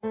Good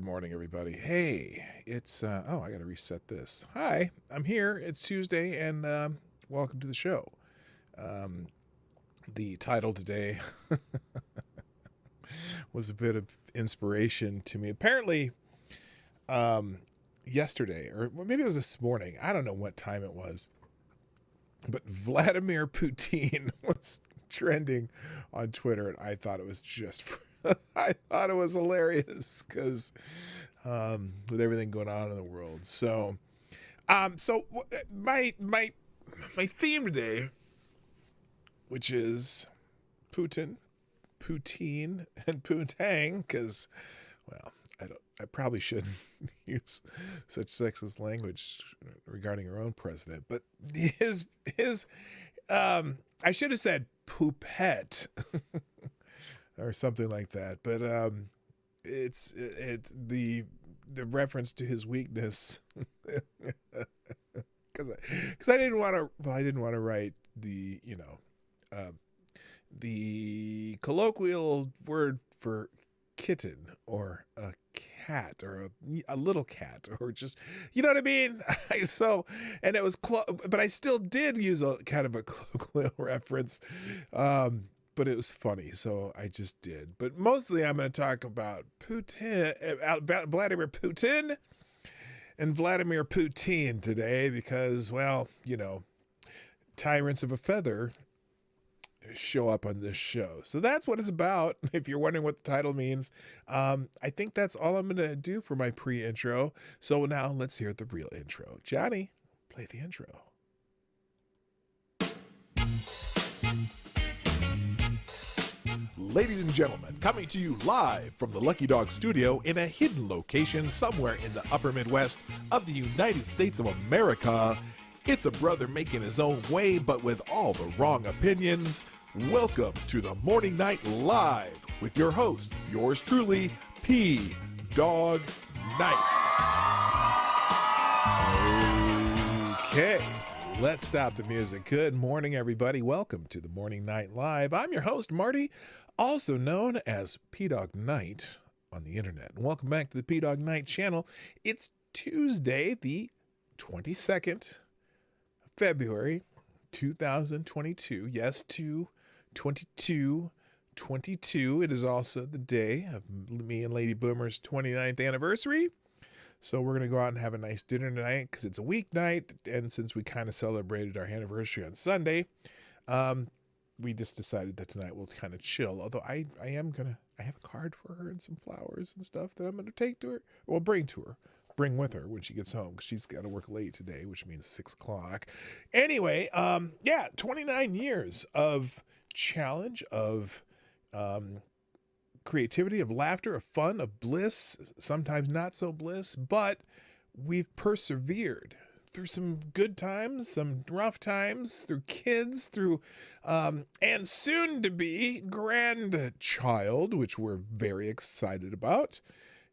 morning, everybody. Hey, it's, I got to reset this. Hi, I'm here. It's Tuesday, and welcome to the show. The title today was a bit of inspiration to me. Apparently, yesterday, or maybe it was this morning, I don't know what time it was, but Vladimir Putin was trending on Twitter, and I thought it was just... I thought it was hilarious because with everything going on in the world. So my theme today, which is Putin, and Poontang, because, well, I probably shouldn't use such sexist language regarding our own president, but his I should have said poopette. Or something like that, but it's the reference to his weakness, because I didn't want to write the the colloquial word for kitten or a cat or a little cat or just, you know what I mean? And it was but I still did use a kind of a colloquial reference. But it was funny, so I just did. But mostly I'm going to talk about Vladimir Putin and Vladimir Poutine today because, well, tyrants of a feather show up on this show. So that's what it's about, if you're wondering what the title means. I think that's all I'm going to do for my pre-intro. So now let's hear the real intro. Johnny, play the intro. Ladies and gentlemen, coming to you live from the Lucky Dog studio in a hidden location somewhere in the upper Midwest of the United States of America, it's a brother making his own way but with all the wrong opinions. Welcome to the Morning Night Live with your host, yours truly, PDawgKnight. Okay. Let's stop the music. Good morning, everybody. Welcome to the Morning Night Live. I'm your host, Marty, also known as PDawgKnight on the internet. And welcome back to the Dawg Knight Channel. It's Tuesday, the 22nd of February, 2022. Yes, 2222. It is also the day of me and Lady Boomer's 29th anniversary. So we're going to go out and have a nice dinner tonight because it's a weeknight. And since we kind of celebrated our anniversary on Sunday, we just decided that tonight we'll kind of chill. Although I have a card for her and some flowers and stuff that I'm going to take to her. Well, bring with her when she gets home because she's got to work late today, which means 6 o'clock. Anyway, 29 years of challenge, of creativity, of laughter, of fun, of bliss, sometimes not so bliss, but we've persevered through some good times, some rough times, through kids, through and soon to be grandchild, which we're very excited about.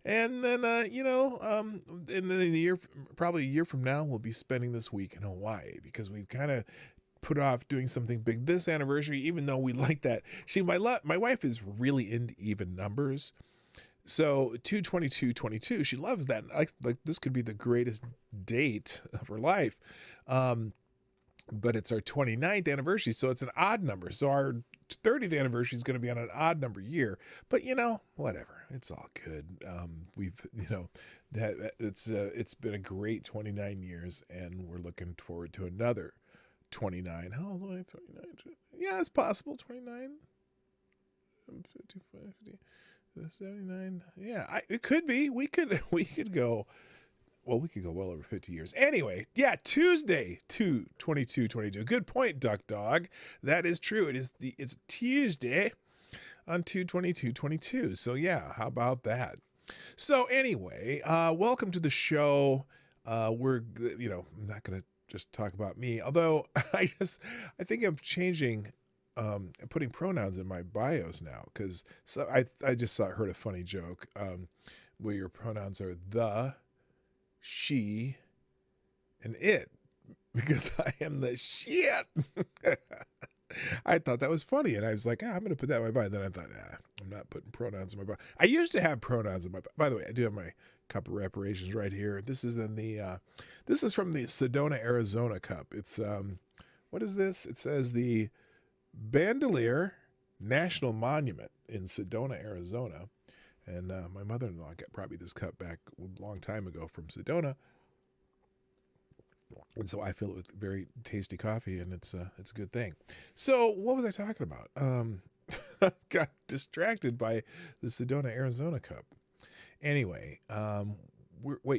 And then and then probably a year from now, we'll be spending this week in Hawaii because we've kind of put off doing something big this anniversary, even though we like that. My wife is really into even numbers. So 2/22/22, she loves that. Like this could be the greatest date of her life. But it's our 29th anniversary, so it's an odd number. So our 30th anniversary is going to be on an odd number year. But whatever. It's all good. We've, that it's been a great 29 years, and we're looking forward to another 29. How old am I? 29? Yeah, it's possible. 29, 55, 50, 79. Yeah, it could be. We could go. Well, we could go well over 50 years. Anyway, yeah, Tuesday, 2/22/22. Good point, Duck Dog. That is true. It's Tuesday on 2/22/22. So yeah, how about that? So anyway, welcome to the show. I'm not gonna just talk about me, although I think I'm changing, putting pronouns in my bios now, because I just heard a funny joke where your pronouns are the, she, and it, because I am the shit. I thought that was funny, and I was like, I'm going to put that in my bio. Then I thought, I'm not putting pronouns in my bio. I used to have pronouns in my bio. By the way, I do have my cup of reparations right here. This is from the Sedona, Arizona cup. It's, what is this? It says the Bandelier National Monument in Sedona, Arizona. And my mother-in-law brought me this cup back a long time ago from Sedona. And so I fill it with very tasty coffee, and it's a good thing. So what was I talking about? Got distracted by the Sedona, Arizona cup. Anyway,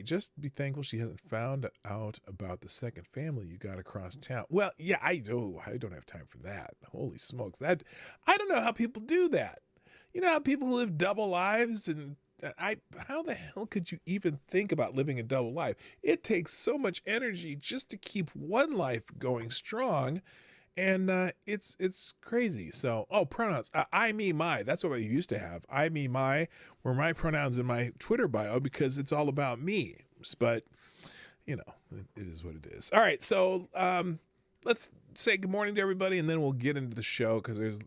just be thankful she hasn't found out about the second family you got across town. Well, yeah, I don't have time for that. Holy smokes. I don't know how people do that. You know how people live double lives, and how the hell could you even think about living a double life? It takes so much energy just to keep one life going strong, and it's crazy. So, pronouns. I, me, my. That's what I used to have. I, me, my were my pronouns in my Twitter bio because it's all about me. But, it is what it is. All right, so let's say good morning to everybody, and then we'll get into the show, because there's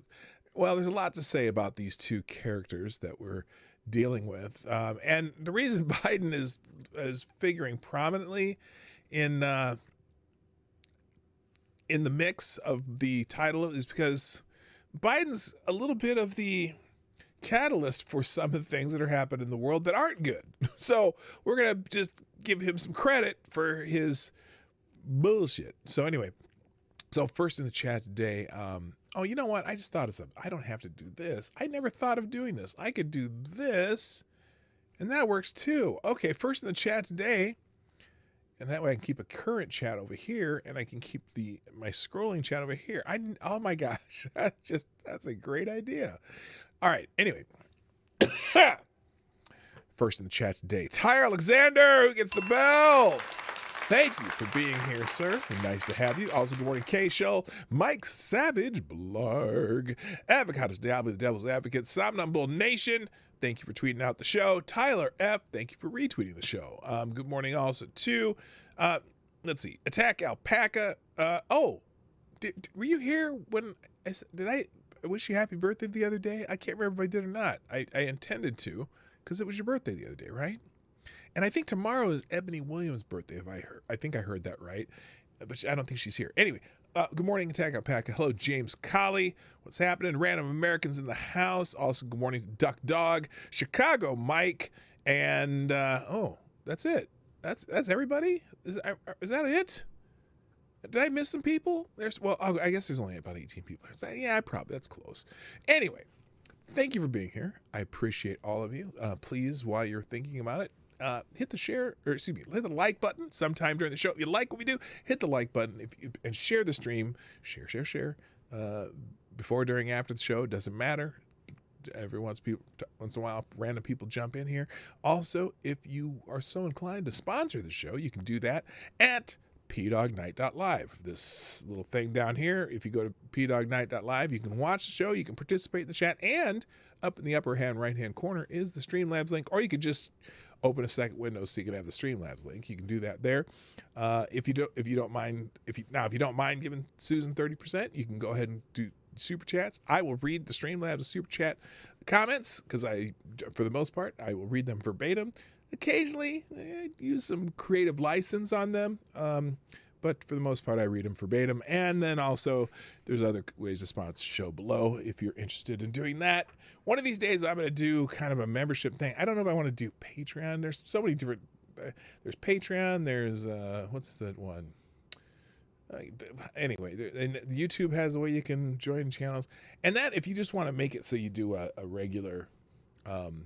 a lot to say about these two characters that we're dealing with. And the reason Biden is figuring prominently in the mix of the title is because Biden's a little bit of the catalyst for some of the things that are happening in the world that aren't good. So we're going to just give him some credit for his bullshit. So anyway, first in the chat today, you know what? I just thought of something. I don't have to do this. I never thought of doing this. I could do this, and that works too. Okay, first in the chat today, and that way I can keep a current chat over here, and I can keep my scrolling chat over here. Oh my gosh, that's a great idea. All right, anyway. First in the chat today, Ty Alexander, who gets the bell. Thank you for being here, sir. Nice to have you. Also, good morning, K-Show, Mike Savage, Blarg, Avocados Diablo, the Devil's Advocate, Somnambule Nation. Thank you for tweeting out the show. Tyler F., thank you for retweeting the show. Good morning also to, let's see, Attack Alpaca. Were you here when did I wish you happy birthday the other day? I can't remember if I did or not. I intended to, because it was your birthday the other day, right? And I think tomorrow is Ebony Williams' birthday, I think I heard that right. But I don't think she's here. Anyway, good morning, Attack Alpaca. Hello, James Colley. What's happening? Random Americans in the house. Also, good morning, Duck Dog, Chicago Mike, and that's it. That's everybody? Is that it? Did I miss some people? I guess there's only about 18 people. Yeah, that's close. Anyway, thank you for being here. I appreciate all of you. Please, while you're thinking about it, hit the like button sometime during the show. If you like what we do, hit the like button and share the stream. Share. Before, during, after the show, doesn't matter. Every once in a while, random people jump in here. Also, if you are so inclined to sponsor the show, you can do that at PDawgKnight.live. This little thing down here, if you go to PDawgKnight.live, you can watch the show, you can participate in the chat, and up in the upper right-hand corner is the Streamlabs link, or you could just open a second window so you can have the Streamlabs link. You can do that there. If you don't mind giving Susan 30%, you can go ahead and do Super Chats. I will read the Streamlabs Super Chat comments, because for the most part, I will read them verbatim. Occasionally, use some creative license on them, but for the most part, I read them verbatim. And then also, there's other ways to sponsor the show below if you're interested in doing that. One of these days, I'm going to do kind of a membership thing. I don't know if I want to do Patreon. There's so many different. There's Patreon. There's what's that one? Anyway, and YouTube has a way you can join channels, and that if you just want to make it so you do a regular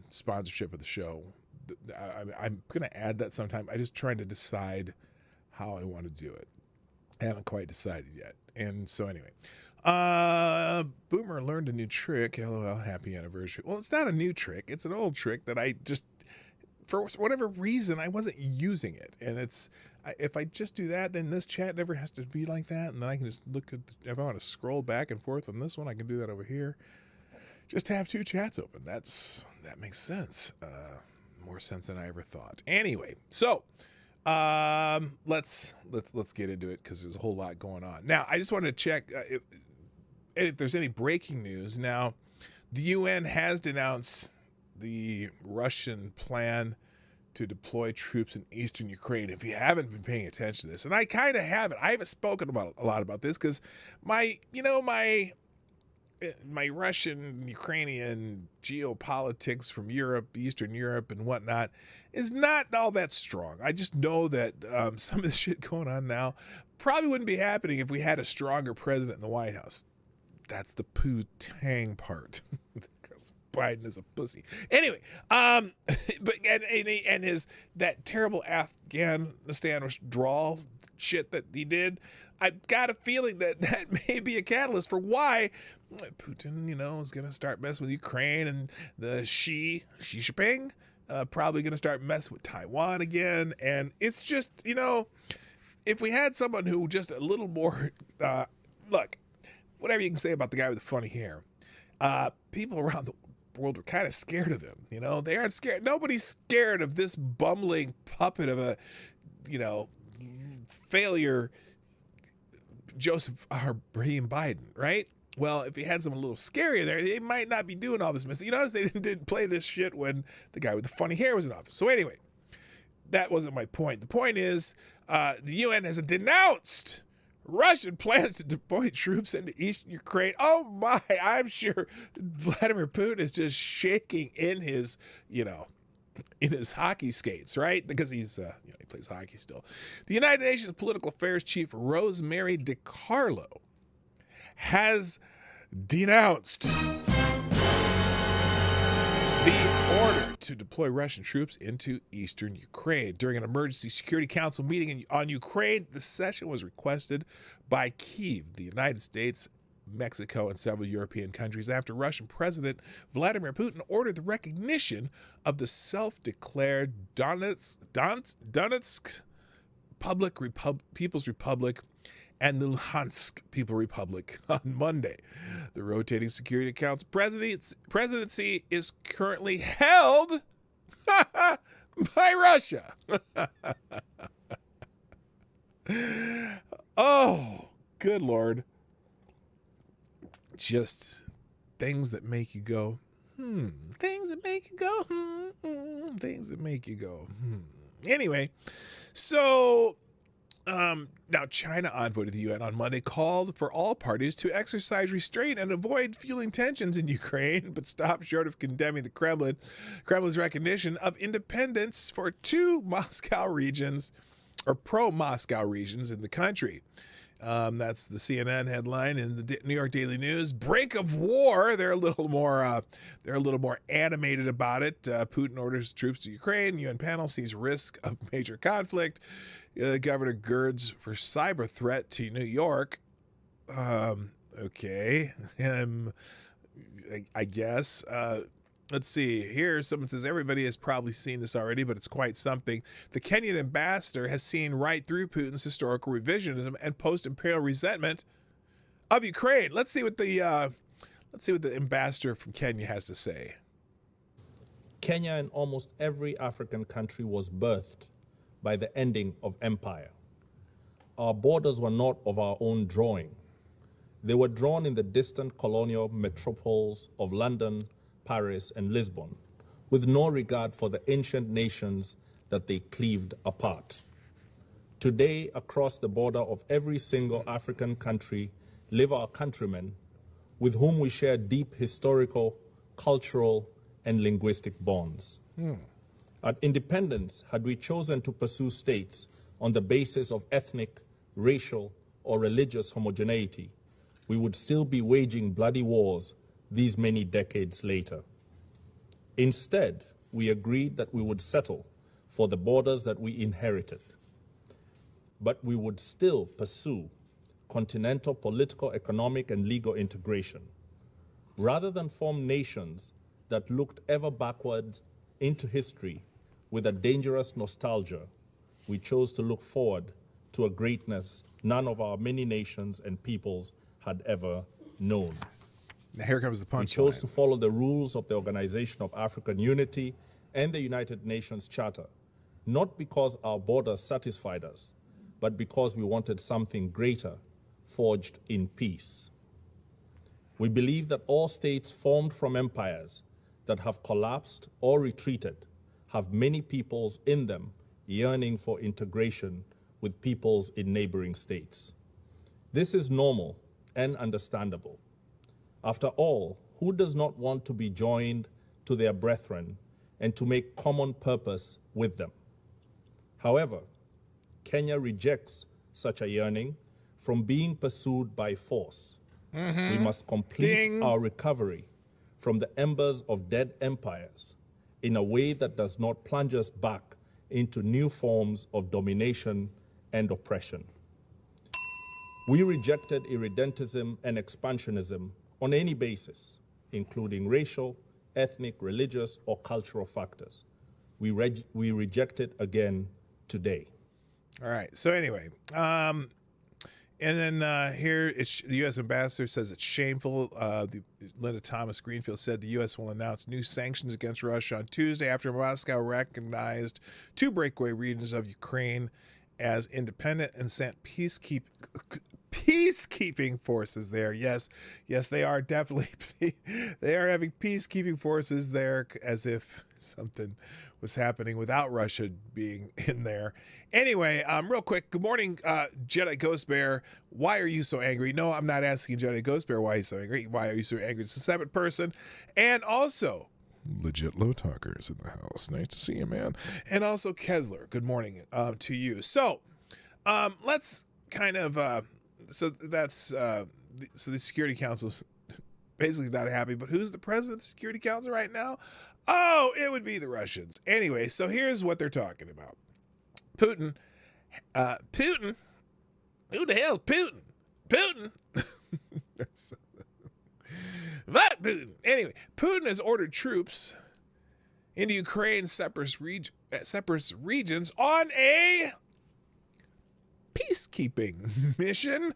sponsorship of the show, I'm going to add that sometime. I just trying to decide how I want to do it. I haven't quite decided yet. And so anyway, Boomer learned a new trick. LOL, happy anniversary. Well, it's not a new trick. It's an old trick that I just, for whatever reason, I wasn't using it. And it's, if I just do that, then this chat never has to be like that. And then I can just look at, if I want to scroll back and forth on this one, I can do that over here. Just have two chats open. That makes sense. More sense than I ever thought. Anyway, so let's get into it because there's a whole lot going on. Now, I just wanted to check if there's any breaking news. Now, the UN has denounced the Russian plan to deploy troops in eastern Ukraine. If you haven't been paying attention to this, and I kind of haven't, I haven't spoken about a lot about this because my Russian, Ukrainian geopolitics from Europe, Eastern Europe and whatnot is not all that strong. I just know that some of the shit going on now probably wouldn't be happening if we had a stronger president in the White House. That's the Poontang part. Because Biden is a pussy. Anyway, but and his that terrible Afghanistan withdrawal shit that he did, I've got a feeling that may be a catalyst for why Putin, is going to start messing with Ukraine, and the Xi Jinping probably going to start messing with Taiwan again. And it's just, if we had someone who just a little more, look, whatever you can say about the guy with the funny hair, people around the world were kind of scared of him. They aren't scared. Nobody's scared of this bumbling puppet of a, failure Joseph R. Biden, right? Well, if he had someone a little scarier there, they might not be doing all this mess. You notice they didn't play this shit when the guy with the funny hair was in office. So anyway, that wasn't my point. The point is the UN has denounced Russian plans to deploy troops into eastern Ukraine. Oh my, I'm sure Vladimir Putin is just shaking in his, in his hockey skates, right? Because he's, he plays hockey still. The United Nations Political Affairs Chief Rosemary DiCarlo has denounced the order to deploy Russian troops into eastern Ukraine. During an emergency Security Council meeting on Ukraine, the session was requested by Kyiv, the United States, Mexico, and several European countries after Russian President Vladimir Putin ordered the recognition of the self-declared Donetsk People's Republic and the Luhansk People Republic on Monday. The rotating Security Council presidency is currently held by Russia. Oh, good Lord. Just things that make you go, things that make you go, things that make you go, Anyway, so now China envoy to the UN on Monday called for all parties to exercise restraint and avoid fueling tensions in Ukraine, but stopped short of condemning the Kremlin's recognition of independence for two Moscow regions, or pro-Moscow regions in the country. That's the CNN headline in the New York Daily News. Break of war. They're a little more animated about it. Putin orders troops to Ukraine. UN panel sees risk of major conflict. Governor girds for cyber threat to New York. Okay. I guess. Let's see. Here, someone says everybody has probably seen this already, but it's quite something. The Kenyan ambassador has seen right through Putin's historical revisionism and post-imperial resentment of Ukraine. Let's see what the ambassador from Kenya has to say. Kenya and almost every African country was birthed by the ending of empire. Our borders were not of our own drawing. They were drawn in the distant colonial metropoles of London, Paris, and Lisbon, with no regard for the ancient nations that they cleaved apart. Today, across the border of every single African country live our countrymen with whom we share deep historical, cultural, and linguistic bonds. At independence, had we chosen to pursue states on the basis of ethnic, racial, or religious homogeneity, we would still be waging bloody wars these many decades later. Instead, we agreed that we would settle for the borders that we inherited, but we would still pursue continental political, economic, and legal integration. Rather than form nations that looked ever backwards into history with a dangerous nostalgia, we chose to look forward to a greatness none of our many nations and peoples had ever known. Now here comes the punchline. We chose to follow the rules of the Organization of African Unity and the United Nations Charter, not because our borders satisfied us, but because we wanted something greater, forged in peace. We believe that all states formed from empires that have collapsed or retreated have many peoples in them yearning for integration with peoples in neighboring states. This is normal and understandable. After all, who does not want to be joined to their brethren and to make common purpose with them? However, Kenya rejects such a yearning from being pursued by force. We must complete our recovery from the embers of dead empires in a way that does not plunge us back into new forms of domination and oppression. We rejected irredentism and expansionism on any basis, including racial, ethnic, religious, or cultural factors. We reject it again today. All right. So anyway, and then here the U.S. ambassador says it's shameful. Linda Thomas Greenfield said the U.S. will announce new sanctions against Russia on Tuesday after Moscow recognized 2 breakaway regions of Ukraine as independent and sent peacekeeping forces there. Yes, they are definitely. They are having peacekeeping forces there, as if something was happening without Russia being in there. Anyway, real quick, good morning, Jedi Ghost Bear. Why are you so angry? No, I'm not asking Jedi Ghost Bear why he's so angry. Why are you so angry? It's the 7th person. And also, Legit Low Talkers in the house. Nice to see you, man. And also, Kesler, good morning to you. So, let's kind of, so the Security Council's basically not happy, but who's the president of the Security Council right now? Oh, it would be the Russians. Anyway, so here's what they're talking about. Putin. Who the hell is Putin? Putin? What Putin? Anyway, Putin has ordered troops into Ukraine's separate regions on a peacekeeping mission.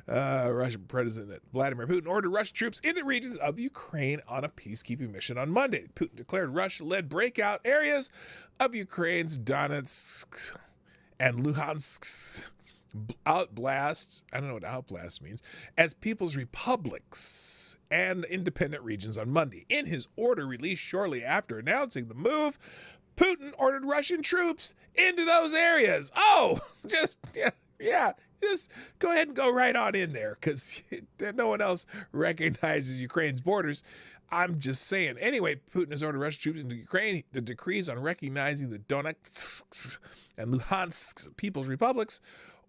Russian President Vladimir Putin ordered Russian troops into regions of Ukraine on a peacekeeping mission on Monday. Putin declared Russia-led breakout areas of Ukraine's Donetsk and Luhansk outblast, I don't know what outblast means, as people's republics and independent regions on Monday. In his order released shortly after announcing the move, Putin ordered Russian troops into those areas. Oh, just go ahead and go right on in there, because no one else recognizes Ukraine's borders. I'm just saying. Anyway, Putin has ordered Russian troops into Ukraine. The decrees on recognizing the Donetsk and Luhansk People's Republics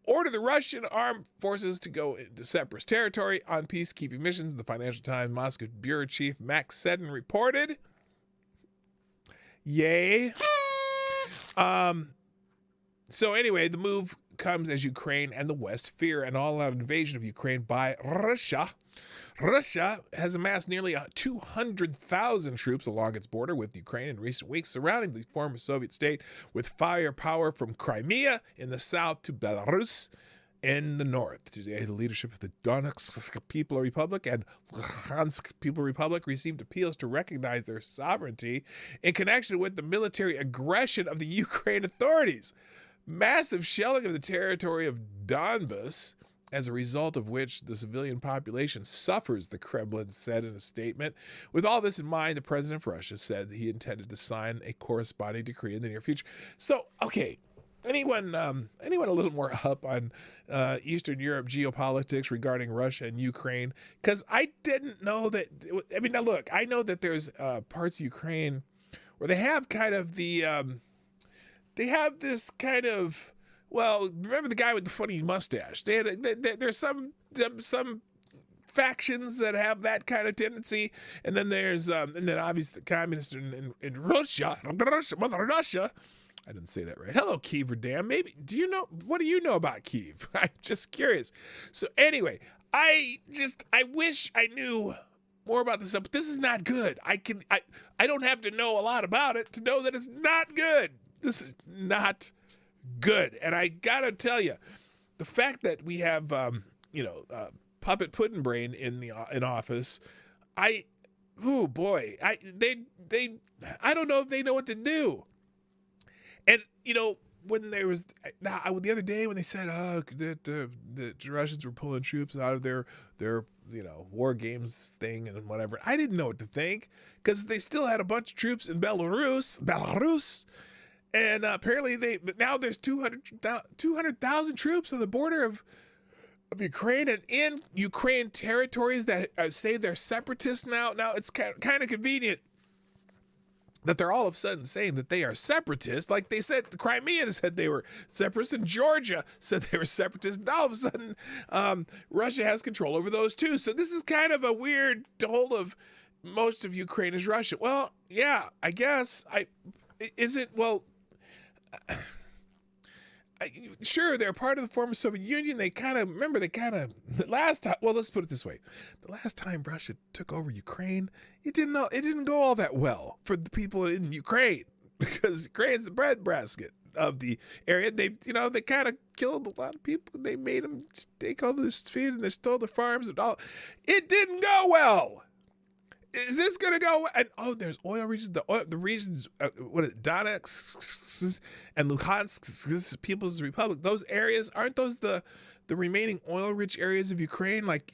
order the Russian armed forces to go into separatist territory on peacekeeping missions. The Financial Times Moscow bureau chief Max Seddon reported. Yay. So anyway, the move comes as Ukraine and the West fear an all-out invasion of Ukraine by Russia. Russia has amassed nearly 200,000 troops along its border with Ukraine in recent weeks, surrounding the former Soviet state with firepower from Crimea in the south to Belarus in the north. Today, the leadership of the Donetsk People Republic and Luhansk People Republic received appeals to recognize their sovereignty in connection with the military aggression of the Ukraine authorities. Massive shelling of the territory of Donbas, as a result of which the civilian population suffers, the Kremlin said in a statement. With all this in mind, the president of Russia said he intended to sign a corresponding decree in the near future. So, okay, anyone a little more up on Eastern Europe geopolitics regarding Russia and Ukraine? Because I didn't know that. I mean, now look, I know that there's parts of Ukraine where they have kind of they have this kind of, well, remember the guy with the funny mustache? There's some factions that have that kind of tendency, and then there's and then obviously the communists in Russia, Mother Russia. I didn't say that right. Hello, Kiev, damn. Maybe what do you know about Kiev? I'm just curious. So anyway, I wish I knew more about this stuff, but this is not good. I don't have to know a lot about it to know that it's not good. This is not good. And I gotta tell you, the fact that we have Puppet Puddin' Brain in office, I don't know if they know what to do. And when there was the other day when they said that the Russians were pulling troops out of their war games thing and whatever, I didn't know what to think, because they still had a bunch of troops in Belarus, and apparently now there's 200,000 troops on the border of Ukraine and in Ukraine territories that say they're separatists now. Now it's kind of convenient that they're all of a sudden saying that they are separatists. Like they said, the Crimea said they were separatists, and Georgia said they were separatists. Now all of a sudden, Russia has control over those too. So this is kind of a weird whole of most of Ukraine is Russia. Well, yeah, I guess. Sure, they're part of the former Soviet Union. Let's put it this way. The last time Russia took over Ukraine, it didn't go all that well for the people in Ukraine, because Ukraine's the breadbasket of the area. They kind of killed a lot of people. They made them take all this food and they stole their farms and all. It didn't go well. Is this going to go? And there's oil regions. The regions, Donetsk and Luhansk, People's Republic. Those areas, aren't those the remaining oil-rich areas of Ukraine? Like,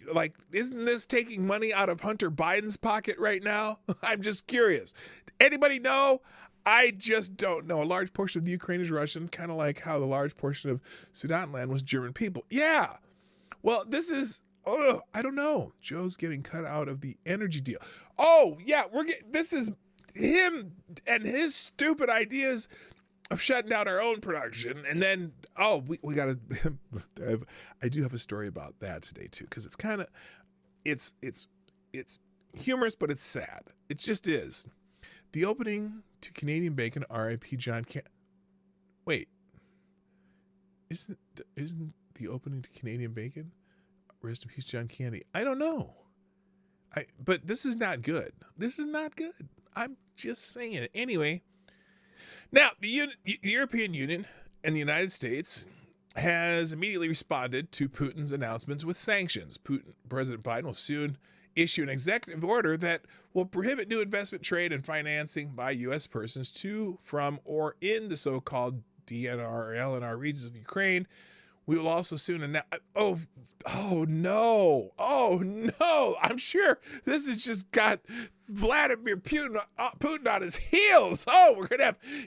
isn't this taking money out of Hunter Biden's pocket right now? I'm just curious. Anybody know? I just don't know. A large portion of the Ukraine is Russian, kind of like how the large portion of Sudanland was German people. Yeah. Well, this is. I don't know. Joe's getting cut out of the energy deal. Oh, yeah, this is him and his stupid ideas of shutting down our own production. And then, we got to, I do have a story about that today too, because it's kind of, it's humorous, but it's sad. It just is. The opening to Canadian Bacon, R.I.P. John Wait, isn't the opening to Canadian Bacon? Rest in peace, John Candy. I don't know. But this is not good. This is not good. I'm just saying it. Anyway, now the European Union and the United States has immediately responded to Putin's announcements with sanctions. President Biden will soon issue an executive order that will prohibit new investment, trade, and financing by U.S. persons to, from, or in the so-called DNR or LNR regions of Ukraine. We will also soon announce. Oh no! I'm sure this has just got Vladimir Putin on his heels. Oh,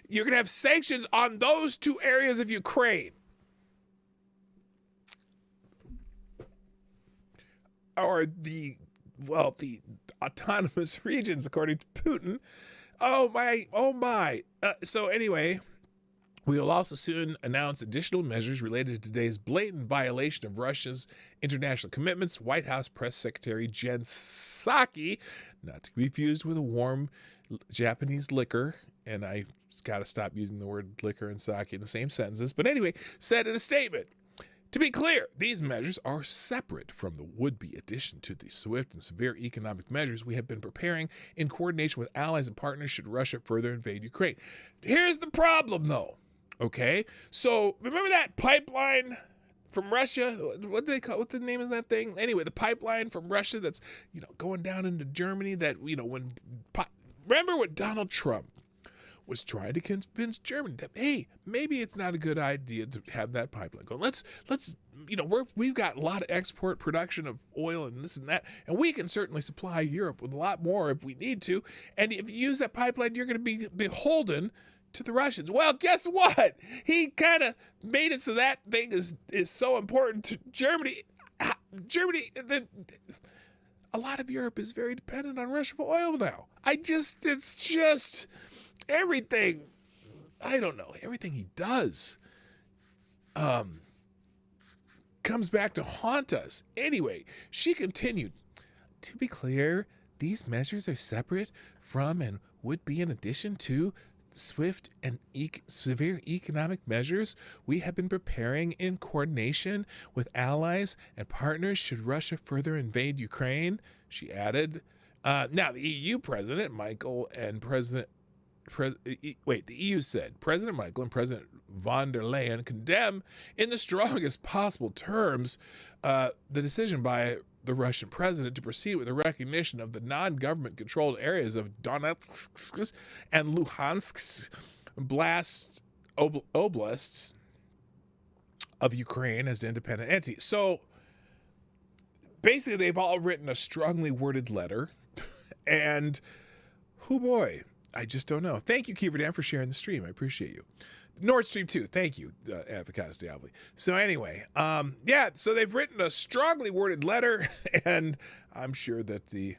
you're gonna have sanctions on those two areas of Ukraine, or the autonomous regions, according to Putin. Oh my! So anyway. We will also soon announce additional measures related to today's blatant violation of Russia's international commitments. White House Press Secretary Jen Psaki, not to be confused with a warm Japanese liquor, and I got to stop using the word liquor and sake in the same sentences, but anyway, said in a statement, to be clear, these measures are separate from the would-be addition to the swift and severe economic measures we have been preparing in coordination with allies and partners should Russia further invade Ukraine. Here's the problem, though. Okay, so remember that pipeline from Russia? What do they call? What the name is that thing? Anyway, the pipeline from Russia that's going down into Germany. That remember when Donald Trump was trying to convince Germany that maybe it's not a good idea to have that pipeline go. Let's we've got a lot of export production of oil and this and that, and we can certainly supply Europe with a lot more if we need to. And if you use that pipeline, you're going to be beholden to the Russians. Well, guess what? He kind of made it so that thing is so important to Germany. Germany, a lot of Europe is very dependent on Russia for oil now. It's just everything. I don't know. Everything he does comes back to haunt us. Anyway, she continued, to be clear, these measures are separate from and would be in addition to swift and severe economic measures we have been preparing in coordination with allies and partners should Russia further invade Ukraine, she added. Now, the EU president, Michael, and the EU said President Michael and President von der Leyen condemn in the strongest possible terms the decision by the Russian president to proceed with the recognition of the non-government controlled areas of Donetsk and Luhansk oblasts of Ukraine as independent entities. So basically, they've all written a strongly worded letter, and oh boy, I just don't know. Thank you, Kiever Dan, for sharing the stream. I appreciate you. Nord Stream 2, thank you, Avocados Diabli. So anyway, so they've written a strongly worded letter, and I'm sure that the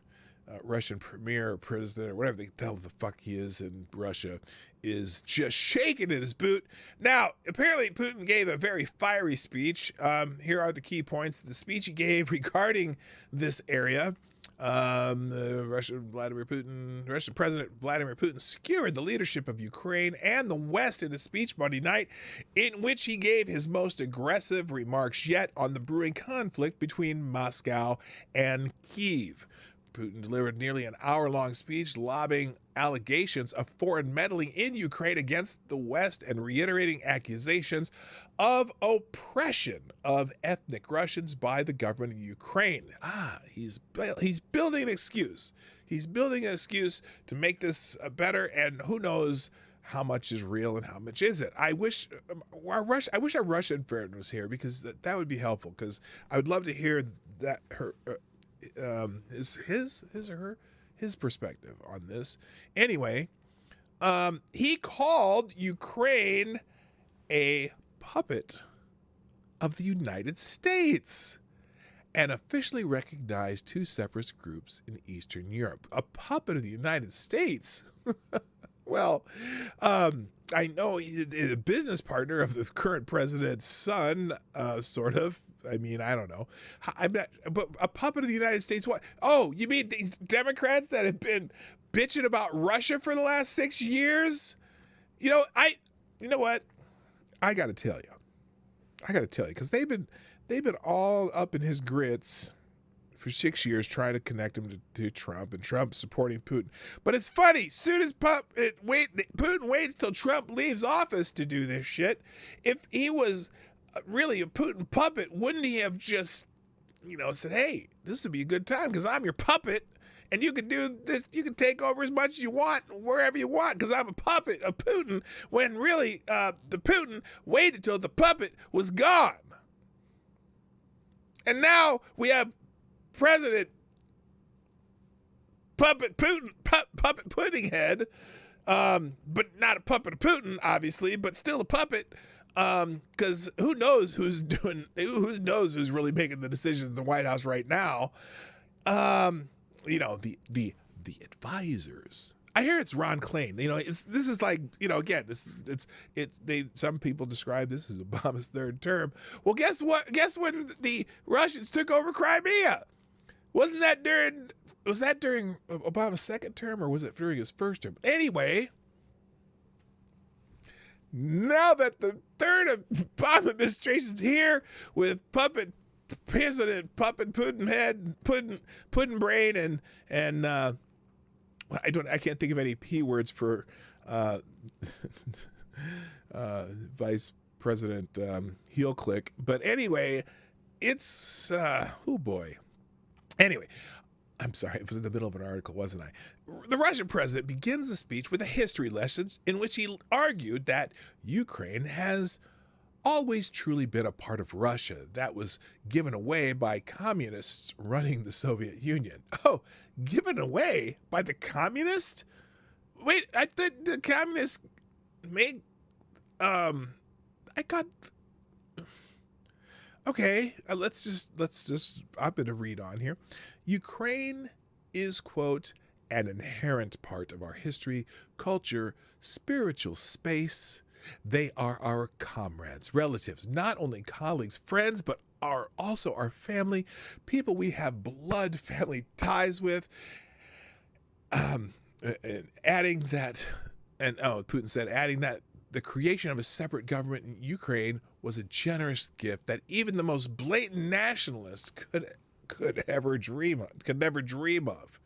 Russian premier or president or whatever the hell the fuck he is in Russia is just shaking in his boot. Now, apparently Putin gave a very fiery speech. Here are the key points. The speech he gave regarding this area. Russian President Vladimir Putin skewered the leadership of Ukraine and the West in a speech Monday night in which he gave his most aggressive remarks yet on the brewing conflict between Moscow and Kyiv. Putin delivered nearly an hour-long speech lobbying allegations of foreign meddling in Ukraine against the West and reiterating accusations of oppression of ethnic Russians by the government of Ukraine. He's building an excuse. He's building an excuse to make this better, and who knows how much is real and how much isn't. I wish our Russian friend was here, because that would be helpful, because I would love to hear that his perspective on this. Anyway, he called Ukraine a puppet of the United States and officially recognized two separate groups in Eastern Europe. A puppet of the United States? Well, I know he's a business partner of the current president's son, sort of. I mean, I don't know. But a puppet of the United States, what? Oh, you mean these Democrats that have been bitching about Russia for the last 6 years? You know what? I got to tell you, because they've been all up in his grits for 6 years trying to connect him to Trump, and Trump supporting Putin. But it's funny, soon as Putin waits till Trump leaves office to do this shit. If he was really a Putin puppet, wouldn't he have just, said, hey, this would be a good time because I'm your puppet and you can do this, you can take over as much as you want, wherever you want, because I'm a puppet of Putin, when really the Putin waited till the puppet was gone. And now we have President Puppet Putin, Puppet Pudding Head, but not a puppet of Putin, obviously, but still a puppet. Because who knows who's really making the decisions in the White House right now? The advisors. I hear it's Ron Klain. Some people describe this as Obama's third term. Well, guess what? Guess when the Russians took over Crimea? Was that during Obama's second term, or was it during his first term? Anyway, now that the third Obama administration's here with puppet president, puppet Putin head, Putin brain, and I can't think of any P words for Vice President heel click. But anyway, it's oh boy. Anyway, I'm sorry, it was in the middle of an article, wasn't I? The Russian president begins the speech with a history lesson in which he argued that Ukraine has always truly been a part of Russia that was given away by communists running the Soviet Union. Oh, given away by the communists? Wait, I thought the communists make I got okay. Let's just. I'm going to read on here. Ukraine is, quote, an inherent part of our history, culture, spiritual space. They are our comrades, relatives, not only colleagues, friends, but are also our family, people we have blood family ties with. And adding that, Putin said, adding that the creation of a separate government in Ukraine was a generous gift that even the most blatant nationalists could never dream of.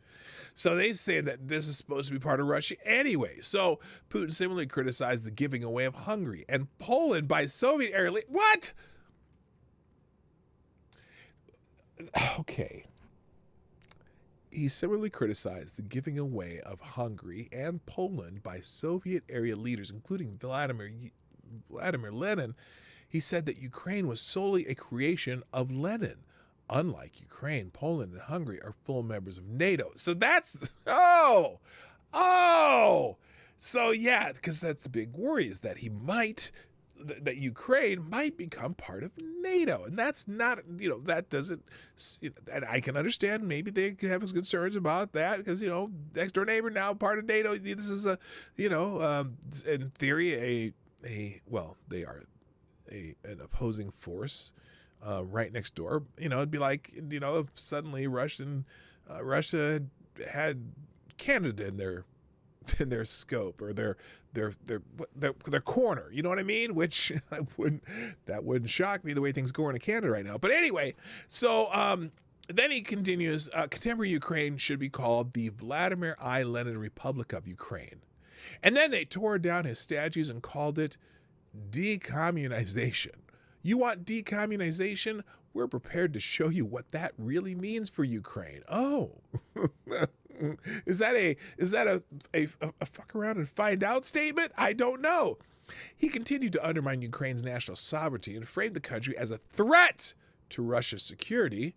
So they say that this is supposed to be part of Russia anyway. So Putin similarly criticized the giving away of Hungary and Poland by Soviet era. What? Okay. He similarly criticized the giving away of Hungary and Poland by Soviet-era leaders, including Vladimir Lenin. He said that Ukraine was solely a creation of Lenin. Unlike Ukraine, Poland and Hungary are full members of NATO. So that's, so yeah, because that's the big worry, is that that Ukraine might become part of NATO. And that's not, that doesn't, and I can understand maybe they have concerns about that because, next door neighbor now part of NATO. This is in theory, they are an opposing force right next door. It'd be like, if suddenly Russia had Canada in their scope or their corner, you know what I mean? Which that wouldn't shock me the way things go in Canada right now. But anyway, so then he continues, contemporary Ukraine should be called the Vladimir I. Lenin Republic of Ukraine. And then they tore down his statues and called it decommunization. You want decommunization? We're prepared to show you what that really means for Ukraine. Oh, is that a fuck around and find out statement? I don't know. He continued to undermine Ukraine's national sovereignty and framed the country as a threat to Russia's security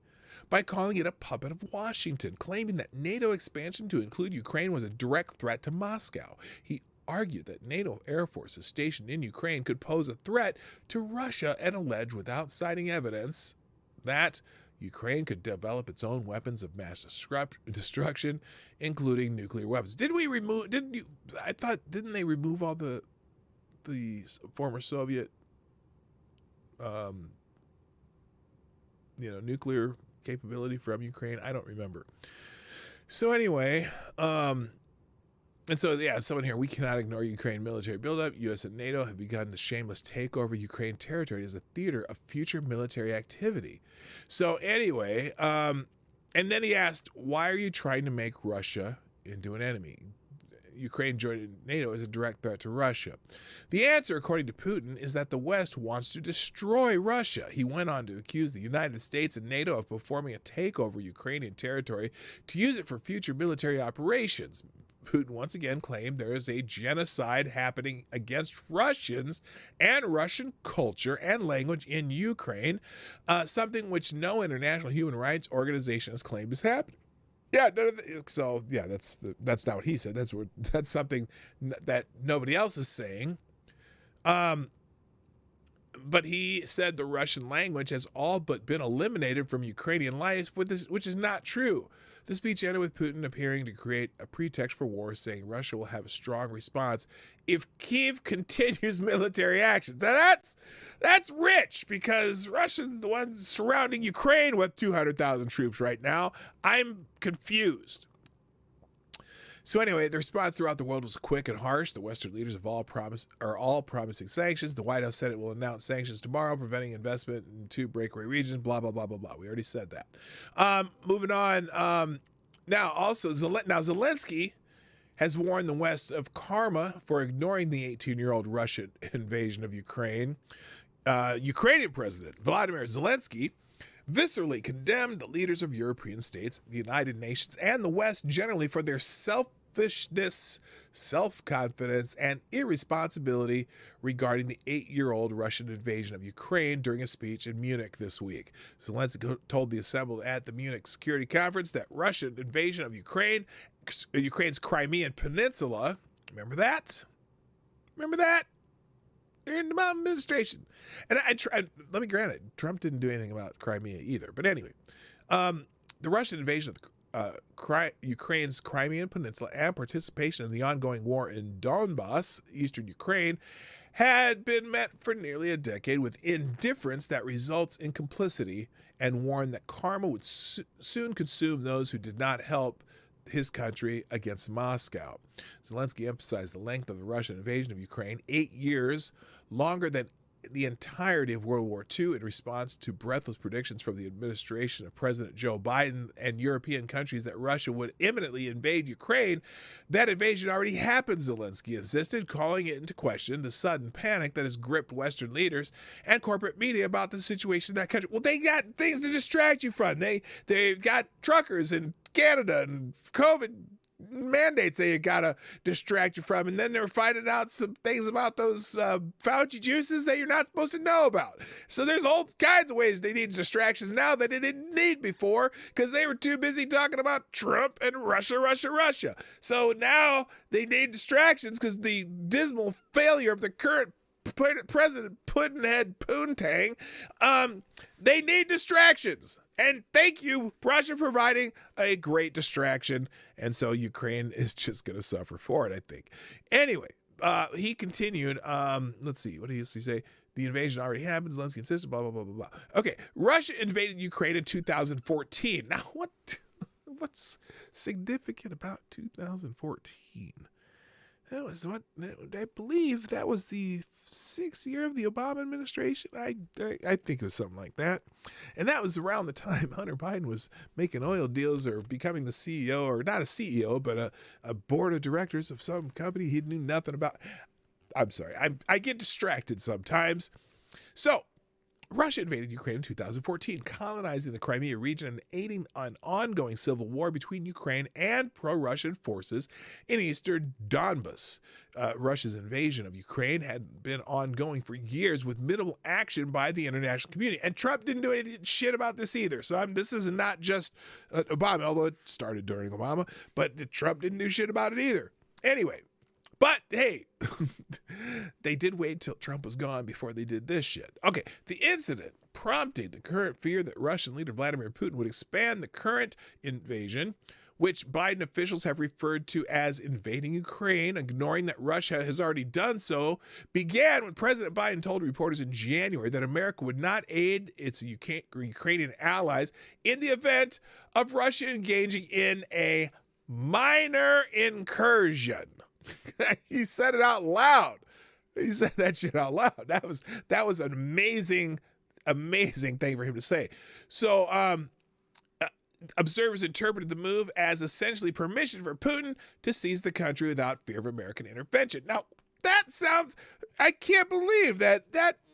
by calling it a puppet of Washington, claiming that NATO expansion to include Ukraine was a direct threat to Moscow. He argued that NATO air forces stationed in Ukraine could pose a threat to Russia and alleged, without citing evidence, that Ukraine could develop its own weapons of mass destruction, including nuclear weapons. Didn't they remove all the former Soviet, nuclear capability from Ukraine? I don't remember. So anyway, and so, someone here, we cannot ignore Ukraine military buildup. U.S. and NATO have begun the shameless takeover of Ukraine territory as a theater of future military activity. So anyway, and then he asked, why are you trying to make Russia into an enemy? Ukraine joining NATO is a direct threat to Russia. The answer, according to Putin, is that the West wants to destroy Russia. He went on to accuse the United States and NATO of performing a takeover of Ukrainian territory to use it for future military operations. Putin once again claimed there is a genocide happening against Russians and Russian culture and language in Ukraine, something which no international human rights organization has claimed is happening. Yeah, that's not what he said. That's something that nobody else is saying. But he said the Russian language has all but been eliminated from Ukrainian life, which is not true. The speech ended with Putin appearing to create a pretext for war, saying Russia will have a strong response if Kyiv continues military actions. Now that's rich, because Russia's the ones surrounding Ukraine with 200,000 troops right now. I'm confused. So anyway, the response throughout the world was quick and harsh. The Western leaders are all promising sanctions. The White House said it will announce sanctions tomorrow, preventing investment in two breakaway regions, blah, blah, blah, blah, blah. We already said that. Moving on. Now, also, Zelensky has warned the West of karma for ignoring the 18-year-old Russian invasion of Ukraine. Ukrainian President Vladimir Zelensky viscerally condemned the leaders of European states, the United Nations, and the West generally for their selfishness, self-confidence, and irresponsibility regarding the 8-year-old Russian invasion of Ukraine during a speech in Munich this week. Zelensky told the assembled at the Munich Security Conference that Russian invasion of Ukraine's Crimean Peninsula, remember that? Remember that? In the Obama administration. And let me grant it, Trump didn't do anything about Crimea either. But anyway, the Russian invasion of Ukraine's Crimean Peninsula and participation in the ongoing war in Donbass, eastern Ukraine, had been met for nearly a decade with indifference that results in complicity, and warned that karma would soon consume those who did not help his country against Moscow. Zelensky emphasized the length of the Russian invasion of Ukraine, 8 years, longer than the entirety of World War II, in response to breathless predictions from the administration of President Joe Biden and European countries that Russia would imminently invade Ukraine. That invasion already happened, Zelensky insisted, calling it into question the sudden panic that has gripped Western leaders and corporate media about the situation in that country. Well, they got things to distract you from. They've got truckers in Canada and COVID mandates they gotta distract you from, and then they're finding out some things about those Fauci juices that you're not supposed to know about. So there's all kinds of ways they need distractions now that they didn't need before, because they were too busy talking about Trump and Russia. So now they need distractions because the dismal failure of the current President Putinhead Poontang, they need distractions. And thank you, Russia, providing a great distraction. And so Ukraine is just going to suffer for it, I think. Anyway, he continued. Let's see. What did he say? The invasion already happened. Zelensky insisted, blah, blah, blah, blah, blah. Okay. Russia invaded Ukraine in 2014. Now, what's significant about 2014? That was what I believe that was the 6th year of the Obama administration. I think it was something like that. And that was around the time Hunter Biden was making oil deals or becoming the CEO, or not a CEO, but a board of directors of some company he knew nothing about. I'm sorry. I get distracted sometimes. So, Russia invaded Ukraine in 2014, colonizing the Crimea region and aiding an ongoing civil war between Ukraine and pro-Russian forces in eastern Donbass. Russia's invasion of Ukraine had been ongoing for years with minimal action by the international community. And Trump didn't do anything shit about this either. So this is not just Obama, although it started during Obama, but Trump didn't do shit about it either. Anyway. But, hey, they did wait till Trump was gone before they did this shit. Okay, the incident prompted the current fear that Russian leader Vladimir Putin would expand the current invasion, which Biden officials have referred to as invading Ukraine, ignoring that Russia has already done so, began when President Biden told reporters in January that America would not aid its Ukrainian allies in the event of Russia engaging in a minor incursion. He said it out loud. He said that shit out loud. That was an amazing thing for him to say. So observers interpreted the move as essentially permission for Putin to seize the country without fear of American intervention. Now, that sounds, I can't believe that,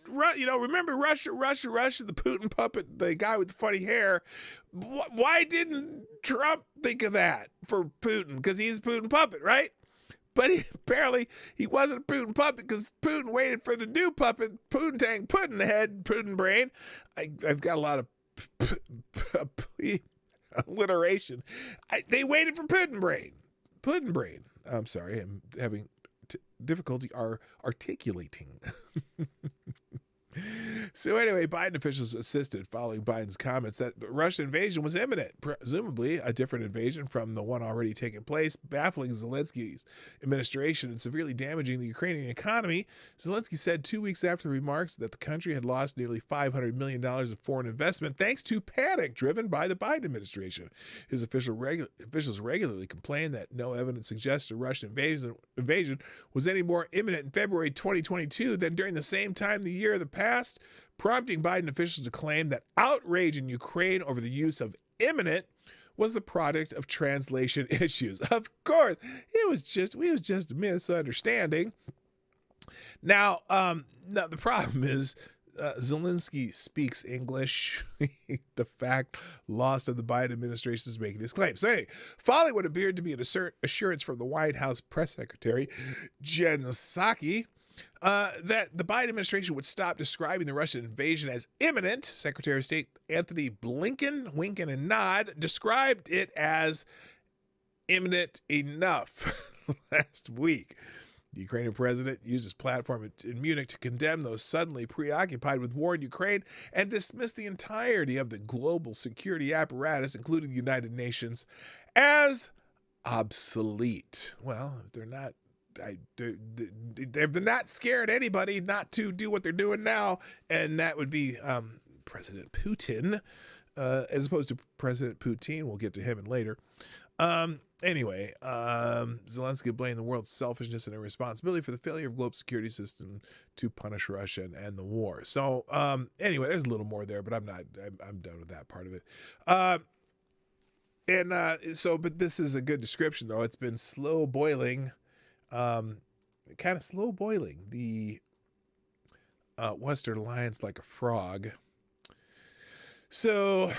remember Russia, the Putin puppet, the guy with the funny hair. Why didn't Trump think of that for Putin? Because he's a Putin puppet, right? But apparently he wasn't a Putin puppet because Putin waited for the new puppet, Poontang, Putinhead, Putin brain. I've got a lot of alliteration. They waited for Putin brain. Putin brain. I'm sorry, I'm having difficulty articulating. So anyway, Biden officials insisted, following Biden's comments, that the Russian invasion was imminent, presumably a different invasion from the one already taking place, baffling Zelensky's administration and severely damaging the Ukrainian economy. Zelensky said 2 weeks after the remarks that the country had lost nearly $500 million of foreign investment thanks to panic driven by the Biden administration. His officials regularly complained that no evidence suggests a Russian invasion was any more imminent in February 2022 than during the same time the year of the past, prompting Biden officials to claim that outrage in Ukraine over the use of imminent was the product of translation issues. Of course, it was just a misunderstanding. Now, the problem is Zelensky speaks English. The fact lost of the Biden administration is making this claim. So anyway, following what appeared to be an assurance from the White House press secretary, Jen Psaki, that the Biden administration would stop describing the Russian invasion as imminent, Secretary of State Anthony Blinken, wink and a nod, described it as imminent enough last week. The Ukrainian president used his platform in Munich to condemn those suddenly preoccupied with war in Ukraine and dismiss the entirety of the global security apparatus, including the United Nations, as obsolete. Well, if they're not, they're not scared anybody not to do what they're doing now, and that would be President Putin, as opposed to President Poutine. We'll get to him in later. Anyway, Zelensky blamed the world's selfishness and irresponsibility for the failure of global security system to punish Russia and end the war. So, anyway, there's a little more there, but I'm done with that part of it. But this is a good description, though. It's been slow boiling, kind of slow boiling the Western alliance like a frog. So,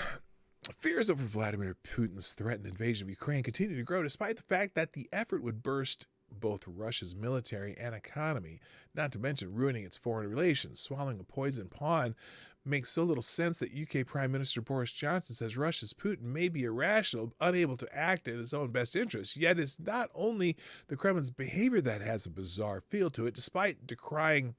fears over Vladimir Putin's threatened invasion of Ukraine continue to grow, despite the fact that the effort would burst both Russia's military and economy, not to mention ruining its foreign relations. Swallowing a poison pawn makes so little sense that UK Prime Minister Boris Johnson says Russia's Putin may be irrational, unable to act in his own best interests. Yet it's not only the Kremlin's behavior that has a bizarre feel to it. Despite decrying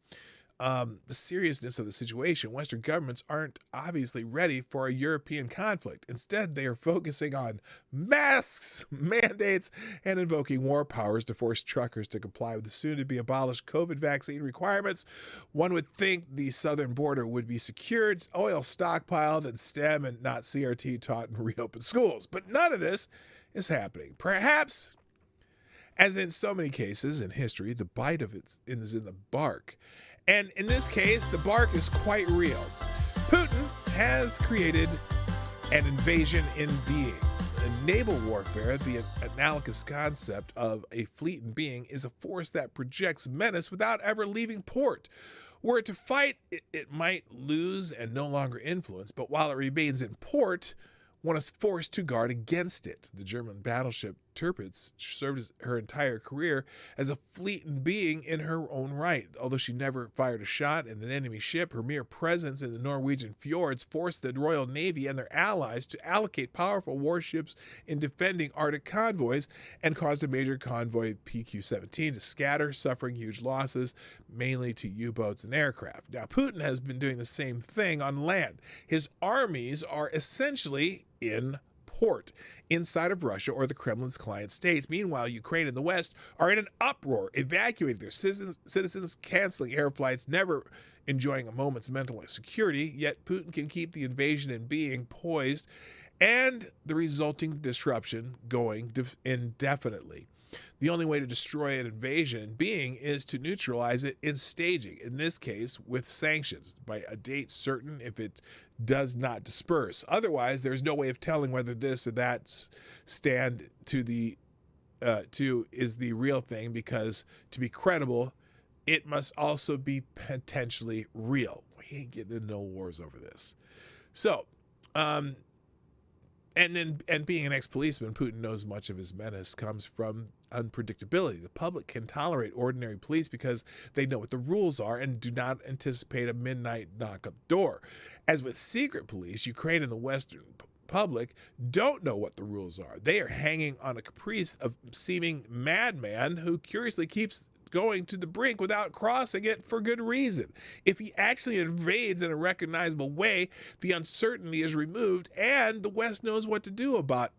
the seriousness of the situation, Western governments aren't obviously ready for a European conflict. Instead, they are focusing on masks, mandates, and invoking war powers to force truckers to comply with the soon-to-be-abolished COVID vaccine requirements. One would think the southern border would be secured, oil stockpiled, and STEM and not CRT taught in reopened schools. But none of this is happening. Perhaps, as in so many cases in history, the bite of it is in the bark. And in this case, the bark is quite real. Putin has created an invasion in being. In naval warfare, the analogous concept of a fleet in being is a force that projects menace without ever leaving port. Were it to fight, it might lose and no longer influence, but while it remains in port, one is forced to guard against it. The German battleship Tirpitz served her entire career as a fleet in being in her own right. Although she never fired a shot at an enemy ship, her mere presence in the Norwegian fjords forced the Royal Navy and their allies to allocate powerful warships in defending Arctic convoys and caused a major convoy PQ-17 to scatter, suffering huge losses, mainly to U-boats and aircraft. Now, Putin has been doing the same thing on land. His armies are essentially in port inside of Russia or the Kremlin's client states. Meanwhile, Ukraine and the West are in an uproar, evacuating their citizens, canceling air flights, never enjoying a moment's mental security. Yet Putin can keep the invasion in being poised and the resulting disruption going indefinitely. The only way to destroy an invasion in being is to neutralize it in staging, in this case with sanctions, by a date certain if it does not disperse. Otherwise, there's no way of telling whether this or that stand to the is the real thing, because to be credible, it must also be potentially real. We ain't getting into no wars over this. So, And being an ex-policeman, Putin knows much of his menace comes from unpredictability. The public can tolerate ordinary police because they know what the rules are and do not anticipate a midnight knock at the door. As with secret police, Ukraine and the Western public don't know what the rules are. They are hanging on a caprice of seeming madman who curiously keeps going to the brink without crossing it for good reason. If he actually invades in a recognizable way, the uncertainty is removed and the West knows what to do about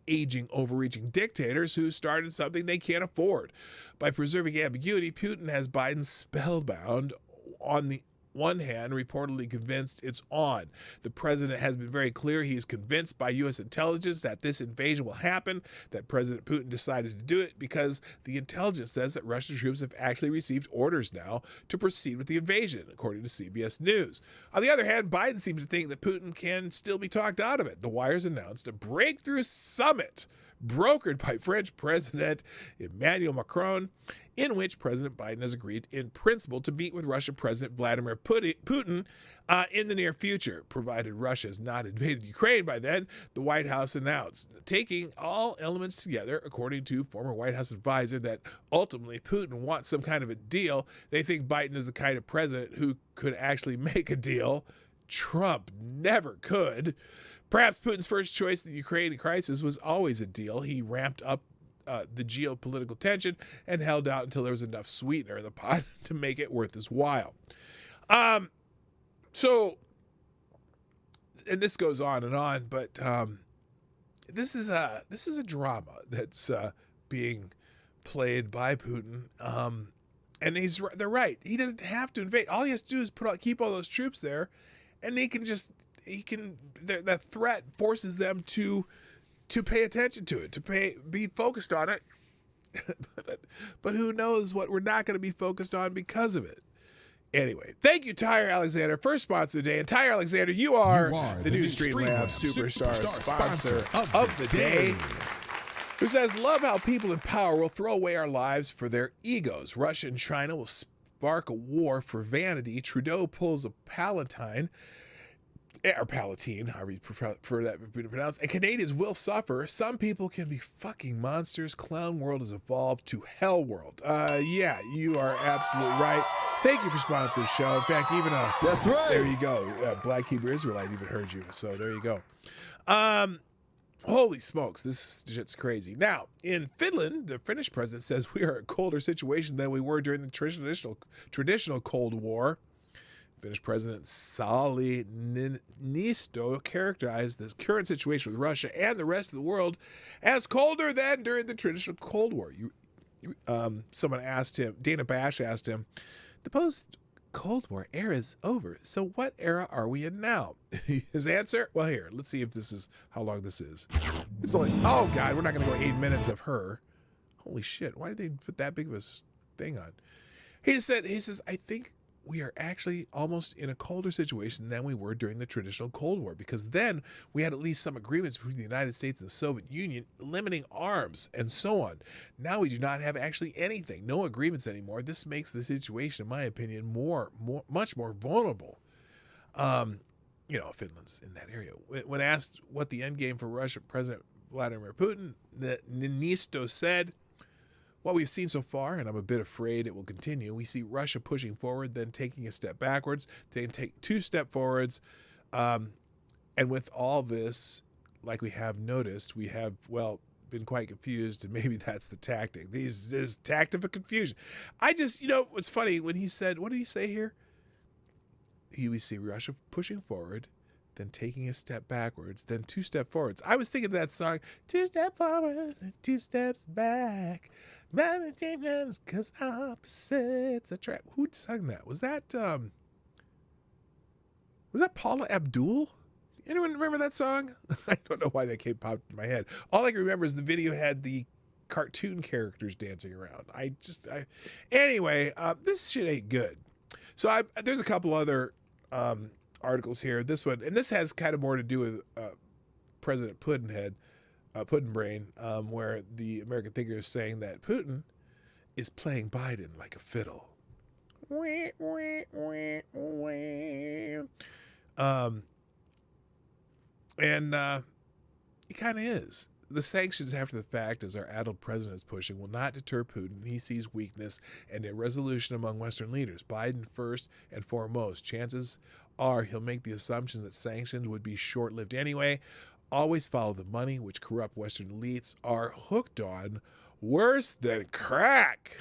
aging, overreaching dictators who started something they can't afford. By preserving ambiguity, Putin has Biden spellbound. On the one hand, reportedly convinced it's on. The president has been very clear he is convinced by U.S. intelligence that this invasion will happen, that President Putin decided to do it because the intelligence says that Russian troops have actually received orders now to proceed with the invasion, according to CBS News. On the other hand, Biden seems to think that Putin can still be talked out of it. The Wires announced a breakthrough summit brokered by French President Emmanuel Macron, in which President Biden has agreed in principle to meet with Russian President Vladimir Putin in the near future, provided Russia has not invaded Ukraine by then, the White House announced. Taking all elements together, according to former White House advisor, that ultimately Putin wants some kind of a deal. They think Biden is the kind of president who could actually make a deal. Trump never could. Perhaps Putin's first choice in the Ukraine crisis was always a deal. He ramped up the geopolitical tension and held out until there was enough sweetener in the pot to make it worth his while. So, and this goes on, but this is a drama that's being played by Putin. And they're right. He doesn't have to invade. All he has to do is keep all those troops there, and that threat forces them to pay attention to it, be focused on it. but who knows what we're not going to be focused on because of it. Anyway, thank you, Tyre Alexander, first sponsor of the day. And Tyre Alexander, you are the new Streamlab Superstar sponsor of the day. Who says, love how people in power will throw away our lives for their egos. Russia and China will spark a war for vanity. Trudeau pulls a Palatine, however you prefer that to be pronounced, and Canadians will suffer. Some people can be fucking monsters. Clown world has evolved to hell world. Yeah, you are absolutely right. Thank you for sponsoring the show. In fact, even that's right. There you go. Black Hebrew Israelite even heard you. So there you go. Holy smokes, this shit's crazy. Now, in Finland, the Finnish president says we are in a colder situation than we were during the traditional Cold War. Finnish President Sauli Niinisto characterized this current situation with Russia and the rest of the world as colder than during the traditional Cold War. Someone asked him, Dana Bash asked him, the post-Cold War era is over, so what era are we in now? His answer? Well, here, let's see if this is how long this is. It's only, oh God, we're not going to go 8 minutes of her. Holy shit, why did they put that big of a thing on? He says, I think we are actually almost in a colder situation than we were during the traditional Cold War, because then we had at least some agreements between the United States and the Soviet Union limiting arms and so on. Now we do not have actually anything, no agreements anymore. This makes the situation, in my opinion, much more vulnerable. Finland's in that area. When asked what the end game for Russia, President Vladimir Putin, Niinisto said, what we've seen so far, and I'm a bit afraid it will continue, we see Russia pushing forward, then taking a step backwards, then take 2 steps forwards. And with all this, like we have noticed, we have, been quite confused, and maybe that's the tactic. This tactic of confusion. It was funny when he said, what did he say here? We see Russia pushing forward, then taking a step backwards, then 2 steps forwards. I was thinking of that song, 2 steps forwards and 2 steps back. Because opposites attract. Who sang that? Was that Paula Abdul? Anyone remember that song? I don't know why that popped in my head. All I can remember is the video had the cartoon characters dancing around. Anyway, this shit ain't good. So there's a couple other articles here. This one, and this has kind of more to do with President Putin brain, where the American thinker is saying that Putin is playing Biden like a fiddle. And he kind of is. The sanctions after the fact, as our adult president is pushing, will not deter Putin. He sees weakness and irresolution among Western leaders. Biden first and foremost. Chances are he'll make the assumption that sanctions would be short-lived anyway. Always follow the money, which corrupt Western elites are hooked on, worse than crack.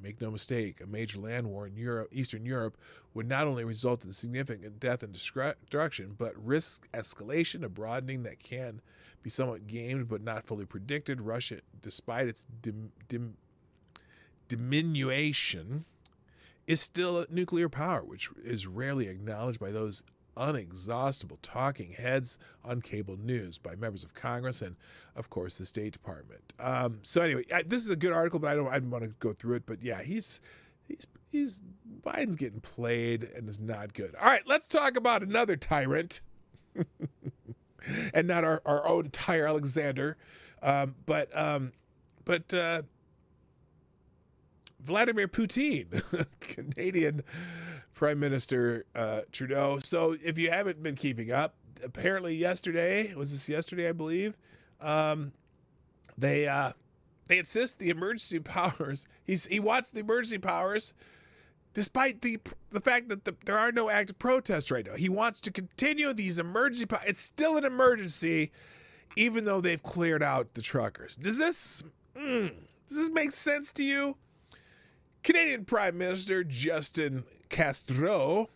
Make no mistake, a major land war in Eastern Europe would not only result in significant death and destruction, but risk escalation, a broadening that can be somewhat gamed but not fully predicted. Russia, despite its diminution, is still a nuclear power, which is rarely acknowledged by those unexhaustible talking heads on cable news, by members of Congress and, of course, the State Department. So anyway, this is a good article, but I don't want to go through it. But yeah, he's Biden's getting played and is not good. All right, let's talk about another tyrant, and not our own Tyre Alexander, but Vladimir Putin, Canadian Prime Minister Trudeau. So if you haven't been keeping up, apparently yesterday, I believe, they insist the emergency powers, he wants the emergency powers despite the fact that there are no active protests right now. He wants to continue these emergency powers. It's still an emergency, even though they've cleared out the truckers. Does this Does this make sense to you? Canadian Prime Minister Justin Castro,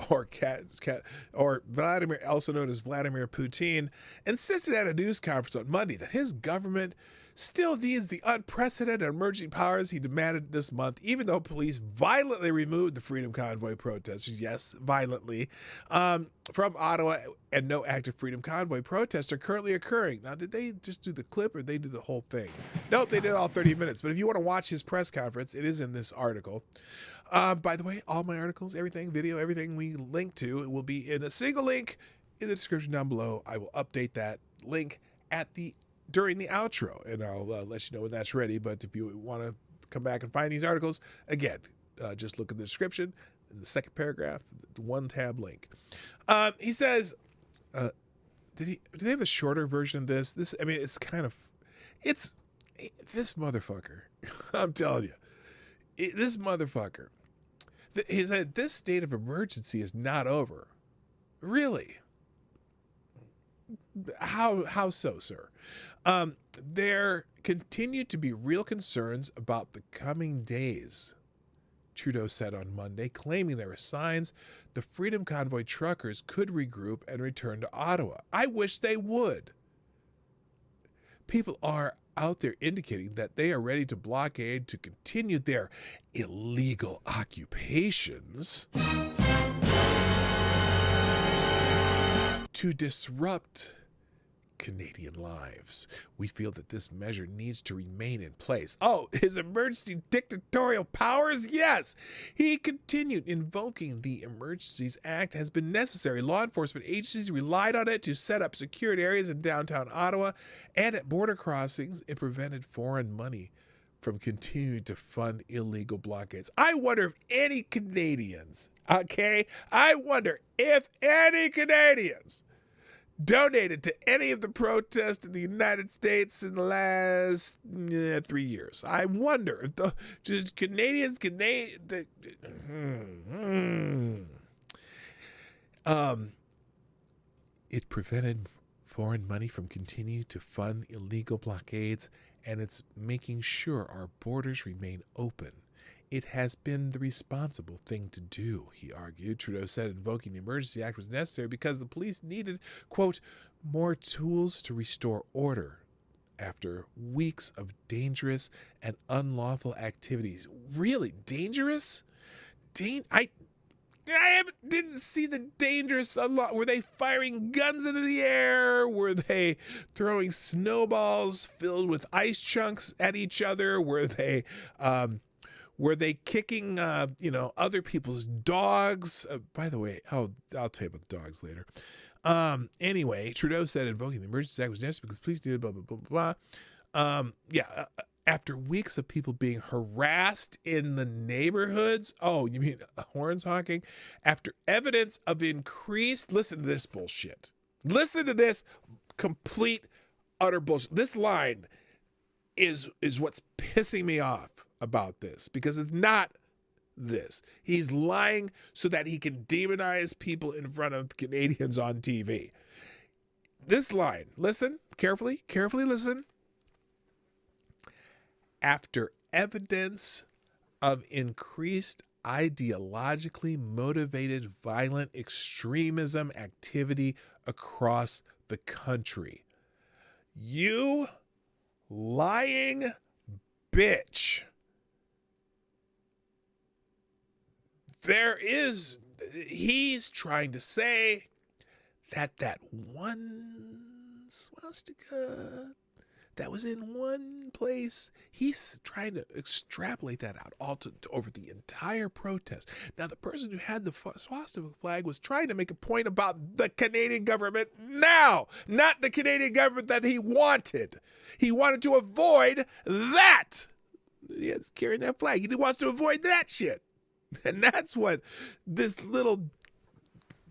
or Vladimir, also known as Vladimir Putin, insisted at a news conference on Monday that his government still needs the unprecedented emergency powers he demanded this month, even though police violently removed the Freedom Convoy protesters, yes, violently, from Ottawa, and no active Freedom Convoy protests are currently occurring. Now, did they just do the clip or did they do the whole thing? No, they did all 30 minutes. But if you want to watch his press conference, it is in this article. By the way, all my articles, everything, video, everything we link to will be in a single link in the description down below. I will update that link during the outro, and I'll let you know when that's ready. But if you want to come back and find these articles, again, just look in the description in the second paragraph, the one tab link. He says, do they have a shorter version of this? I mean, it's this motherfucker. I'm telling you, this motherfucker. He said, this state of emergency is not over. Really? How so, sir? There continue to be real concerns about the coming days, Trudeau said on Monday, claiming there were signs the Freedom Convoy truckers could regroup and return to Ottawa. I wish they would. People are out there indicating that they are ready to blockade to continue their illegal occupations, to disrupt Canadian lives. We feel that this measure needs to remain in place. Oh, his emergency dictatorial powers? Yes. He continued, invoking the Emergencies Act has been necessary. Law enforcement agencies relied on it to set up secured areas in downtown Ottawa and at border crossings. It prevented foreign money from continuing to fund illegal blockades. I wonder if any Canadians, donated to any of the protests in the United States in the last 3 years. I wonder if just Canadians can it prevented foreign money from continuing to fund illegal blockades, and it's making sure our borders remain open. It has been the responsible thing to do, he argued. Trudeau said invoking the Emergency Act was necessary because the police needed, quote, more tools to restore order after weeks of dangerous and unlawful activities. Really dangerous? I didn't see the dangerous unlawful. Were they firing guns into the air? Were they throwing snowballs filled with ice chunks at each other? Were they kicking, other people's dogs? By the way, I'll tell you about the dogs later. Anyway, Trudeau said invoking the Emergency Act was necessary because police needed blah, blah, blah, blah. After weeks of people being harassed in the neighborhoods. Oh, you mean horns honking? After evidence of increased, listen to this bullshit. Listen to this complete, utter bullshit. This line is what's pissing me off about this, because it's not this. He's lying so that he can demonize people in front of Canadians on TV. This line, listen carefully listen. After evidence of increased ideologically motivated violent extremism activity across the country. You lying bitch. He's trying to say that one swastika that was in one place, he's trying to extrapolate that out over the entire protest. Now, the person who had the swastika flag was trying to make a point about the Canadian government now, not the Canadian government that he wanted. He wanted to avoid that. He's carrying that flag. He wants to avoid that shit. And that's what this little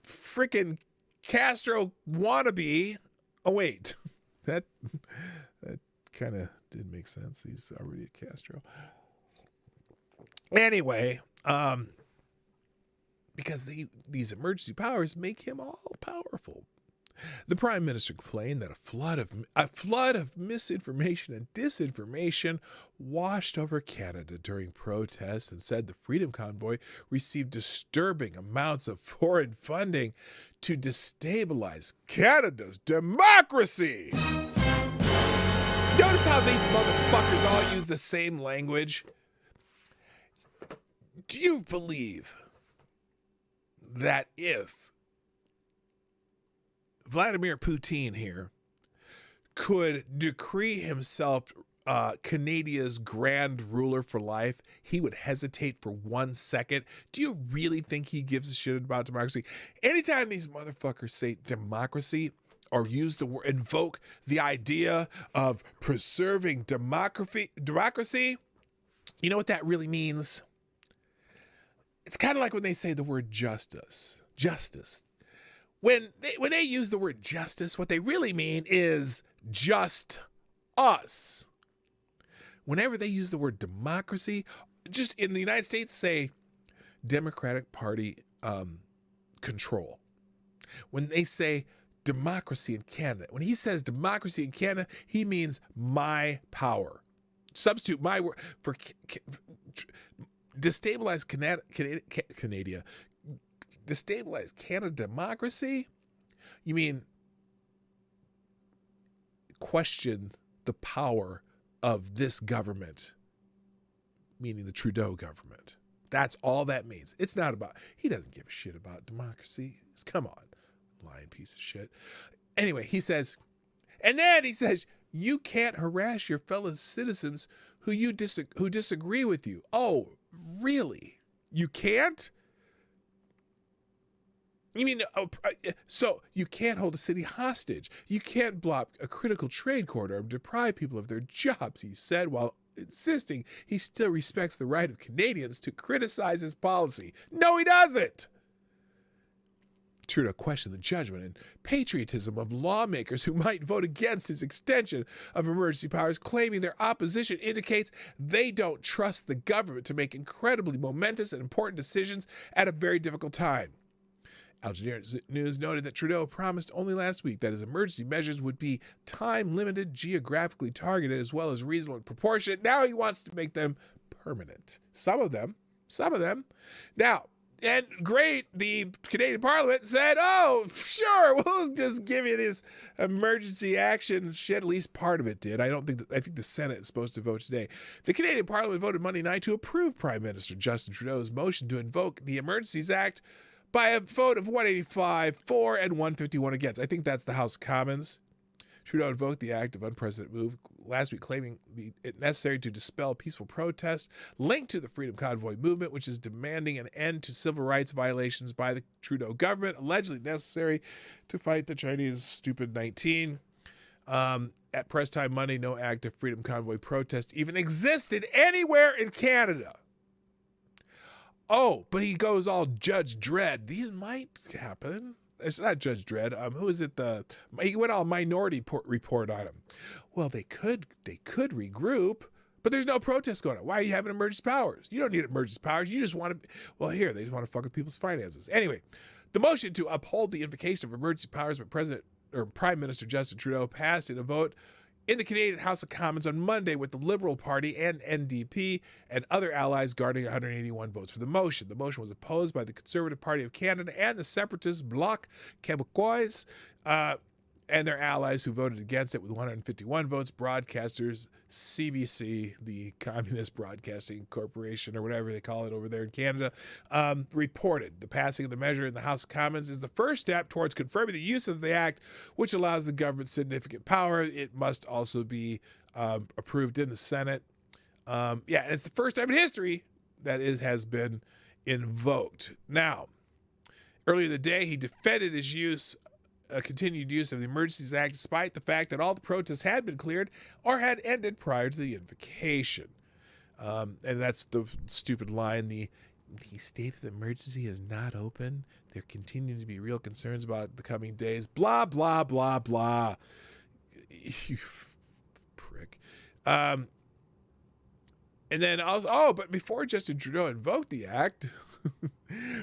freaking Castro wannabe. Oh, wait. That kind of did make sense. He's already a Castro. Anyway, because these emergency powers make him all powerful. The Prime Minister complained that a flood of misinformation and disinformation washed over Canada during protests and said the Freedom Convoy received disturbing amounts of foreign funding to destabilize Canada's democracy. Notice how these motherfuckers all use the same language? Do you believe that if Vladimir Putin here could decree himself Canada's grand ruler for life, he would hesitate for 1 second? Do you really think he gives a shit about democracy? Anytime these motherfuckers say democracy or use the word, invoke the idea of preserving democracy, you know what that really means? It's kind of like when they say the word justice. When they use the word justice, what they really mean is just us. Whenever they use the word democracy, just in the United States, say Democratic Party control. When they say democracy in Canada, when he says democracy in Canada, he means my power. Substitute my word for destabilize Canada. Destabilize Canada democracy? You mean question the power of this government, meaning the Trudeau government. That's all that means. It's not about, he doesn't give a shit about democracy. Come on, lying piece of shit. Anyway, he says, and then he says, you can't harass your fellow citizens who disagree with you. Oh, really? You can't? You mean, so you can't hold a city hostage. You can't block a critical trade corridor or deprive people of their jobs, he said, while insisting he still respects the right of Canadians to criticize his policy. No, he doesn't. Trudeau questioned the judgment and patriotism of lawmakers who might vote against his extension of emergency powers, claiming their opposition indicates they don't trust the government to make incredibly momentous and important decisions at a very difficult time. Al Jazeera News noted that Trudeau promised only last week that his emergency measures would be time-limited, geographically targeted, as well as reasonable and proportionate. Now he wants to make them permanent. Some of them. Now, and great, the Canadian Parliament said, oh, sure, we'll just give you this emergency action. Shit, at least part of it did. I think the Senate is supposed to vote today. The Canadian Parliament voted Monday night to approve Prime Minister Justin Trudeau's motion to invoke the Emergencies Act by a vote of 185 for and 151 against. I think that's the House of Commons. Trudeau invoked the act of unprecedented move last week, claiming it necessary to dispel peaceful protest linked to the Freedom Convoy movement, which is demanding an end to civil rights violations by the Trudeau government, allegedly necessary to fight the Chinese stupid 19. At press time Monday, no active Freedom Convoy protest even existed anywhere in Canada. Oh, but he goes all Judge Dredd. These might happen. It's not Judge Dredd. Who is it? He went all Minority Report on him. Well, they could regroup, but there's no protest going on. Why are you having emergency powers? You don't need emergency powers. You just want to. Well, here they just want to fuck with people's finances. Anyway, the motion to uphold the invocation of emergency powers by Prime Minister Justin Trudeau passed in a vote in the Canadian House of Commons on Monday, with the Liberal Party and NDP and other allies guarding 181 votes for the motion. The motion was opposed by the Conservative Party of Canada and the separatist Bloc Québécois and their allies, who voted against it with 151 votes. Broadcasters CBC, the Communist Broadcasting Corporation, or whatever they call it over there in Canada, reported the passing of the measure in the House of Commons is the first step towards confirming the use of the act, which allows the government significant power. It must also be approved in the Senate. And it's the first time in history that it has been invoked. Now, earlier in the day, he defended his continued use of the Emergencies Act, despite the fact that all the protests had been cleared or had ended prior to the invocation. And that's the stupid line. He stated the emergency is not open. There continue to be real concerns about the coming days. Blah, blah, blah, blah. You prick. And then, but before Justin Trudeau invoked the act,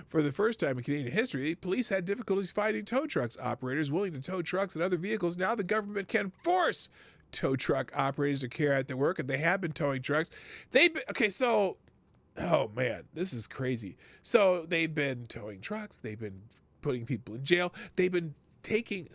For the first time in Canadian history, police had difficulties finding tow trucks operators willing to tow trucks and other vehicles. Now the government can force tow truck operators to carry out their work, and they have been towing trucks. Oh man, this is crazy. So they've been towing trucks. They've been putting people in jail. They've been taking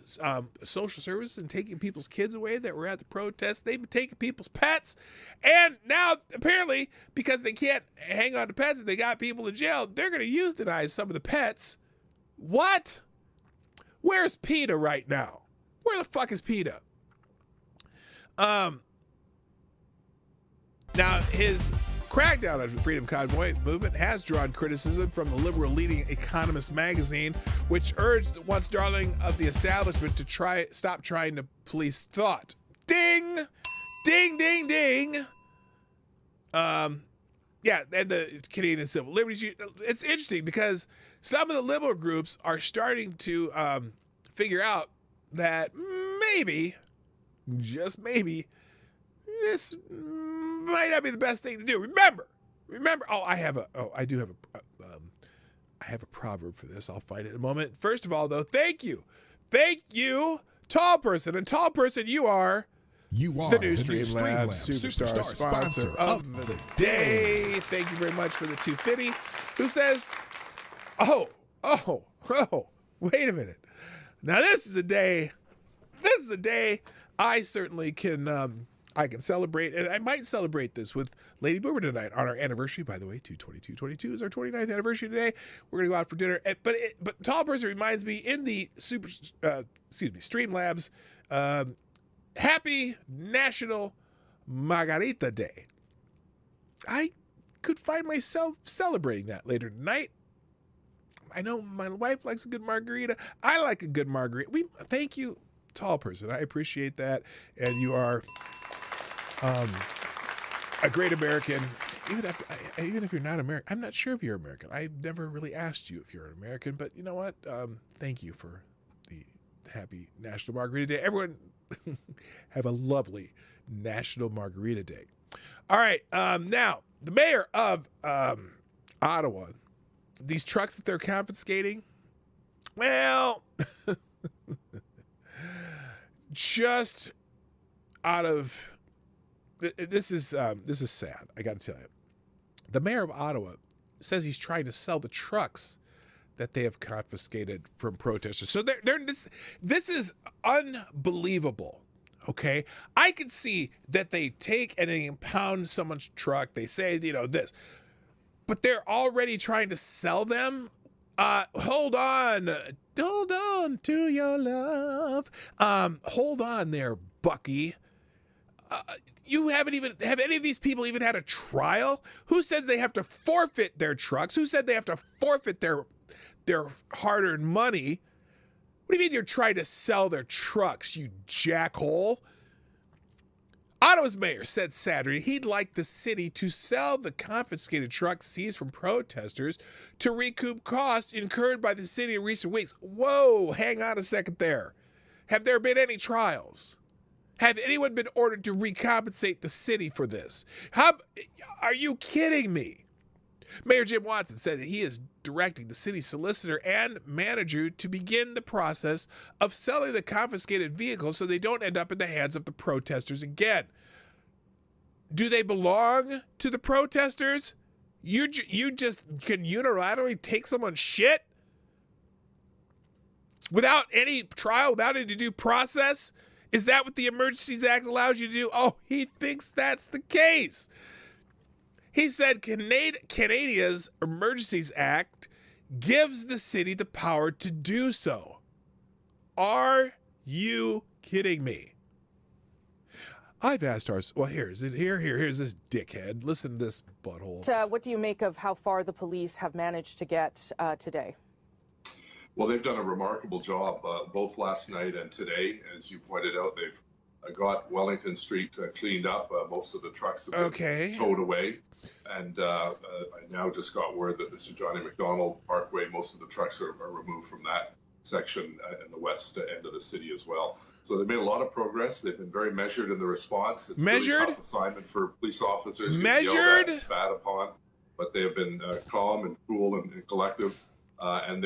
social services and taking people's kids away that were at the protest. They've been taking people's pets. And now, apparently, because they can't hang on to pets and they got people in jail, they're going to euthanize some of the pets. What? Where's PETA right now? Where the fuck is PETA? Now, his crackdown on the Freedom Convoy movement has drawn criticism from the liberal leading Economist magazine, which urged the once darling of the establishment to stop trying to police thought. Ding! Ding, ding, ding! Yeah, and the Canadian Civil Liberties. It's interesting because some of the liberal groups are starting to figure out that maybe, just maybe, this might not be the best thing to do. Remember. I do have a proverb for this. I'll find it in a moment. First of all, though, thank you, tall person, and tall person, you are the new Streamlabs Superstar sponsor of the day. Thank you very much for the 250. Who says, oh, wait a minute. Now this is a day I certainly can. I can celebrate, and I might celebrate this with Lady Boomer tonight on our anniversary. By the way, 2/22/22 is our 29th anniversary today. We're gonna go out for dinner. But tall person reminds me in the Streamlabs, Happy National Margarita Day. I could find myself celebrating that later tonight. I know my wife likes a good margarita. I like a good margarita. Thank you, tall person. I appreciate that, and you are a great American, even if you're not American. I'm not sure if you're American. I've never really asked you if you're an American, but you know what? Thank you for the Happy National Margarita Day. Everyone have a lovely National Margarita Day. All right, now, the mayor of Ottawa, these trucks that they're confiscating, well, just out of... This is sad. I got to tell you, the mayor of Ottawa says he's trying to sell the trucks that they have confiscated from protesters. So this is unbelievable. Okay, I can see that they take and they impound someone's truck. They say this, but they're already trying to sell them. Hold on to your love. Hold on there, Bucky. You have any of these people even had a trial? Who said they have to forfeit their trucks? Who said they have to forfeit their hard-earned money? What do you mean you're trying to sell their trucks, you jackhole? Ottawa's mayor said Saturday he'd like the city to sell the confiscated trucks seized from protesters to recoup costs incurred by the city in recent weeks. Whoa, hang on a second there. Have there been any trials? Have anyone been ordered to recompensate the city for this? Are you kidding me? Mayor Jim Watson said that he is directing the city solicitor and manager to begin the process of selling the confiscated vehicles so they don't end up in the hands of the protesters again. Do they belong to the protesters? You just can unilaterally take someone's shit without any trial, without any due process? Is that what the Emergencies Act allows you to do? Oh, he thinks that's the case. He said Canada's Emergencies Act gives the city the power to do so. Are you kidding me? I've asked here's this dickhead. Listen to this butthole. What do you make of how far the police have managed to get today? Well, they've done a remarkable job both last night and today. As you pointed out, they've got Wellington Street cleaned up. Most of the trucks have been towed away. And I now just got word that Mr. Johnny McDonald Parkway, most of the trucks are removed from that section in the west end of the city as well. So they've made a lot of progress. They've been very measured in the response. It's a really tough assignment for police officers. Measured? Spat upon. but they have been calm and cool and collective. And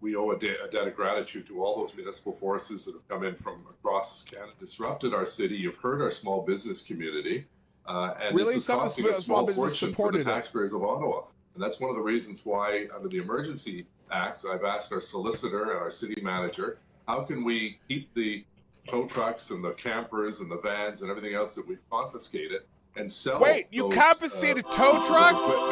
we owe a debt of gratitude to all those municipal forces that have come in from across Canada, disrupted our city. You've heard our small business community. And really, this is some costing a small small business fortune for the supported taxpayers of Ottawa. And that's one of the reasons why, under the Emergency Act, I've asked our solicitor and our city manager, how can we keep the tow trucks and the campers and the vans and everything else that we've confiscated and sell Wait, you those, confiscated tow trucks?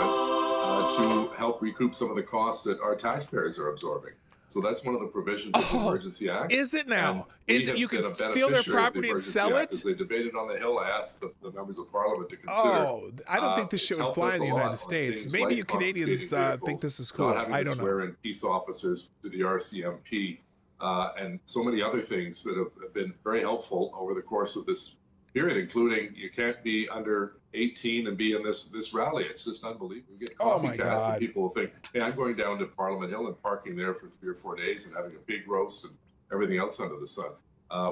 To help recoup some of the costs that our taxpayers are absorbing. So that's one of the provisions of the Emergency Act. Is it now? And Is it you can steal their property and sell it? As they debated on the Hill, I asked the members of Parliament to consider. Oh, I don't think this shit would fly in the United States. Maybe you Canadians think this is cool. I don't know. Swear in peace officers to the RCMP and so many other things that have been very helpful over the course of this period, including you can't be under 18 and be in this rally. It's just unbelievable. We get copycats and people will think, hey, I'm going down to Parliament Hill and parking there for 3 or 4 days and having a big roast and everything else under the sun.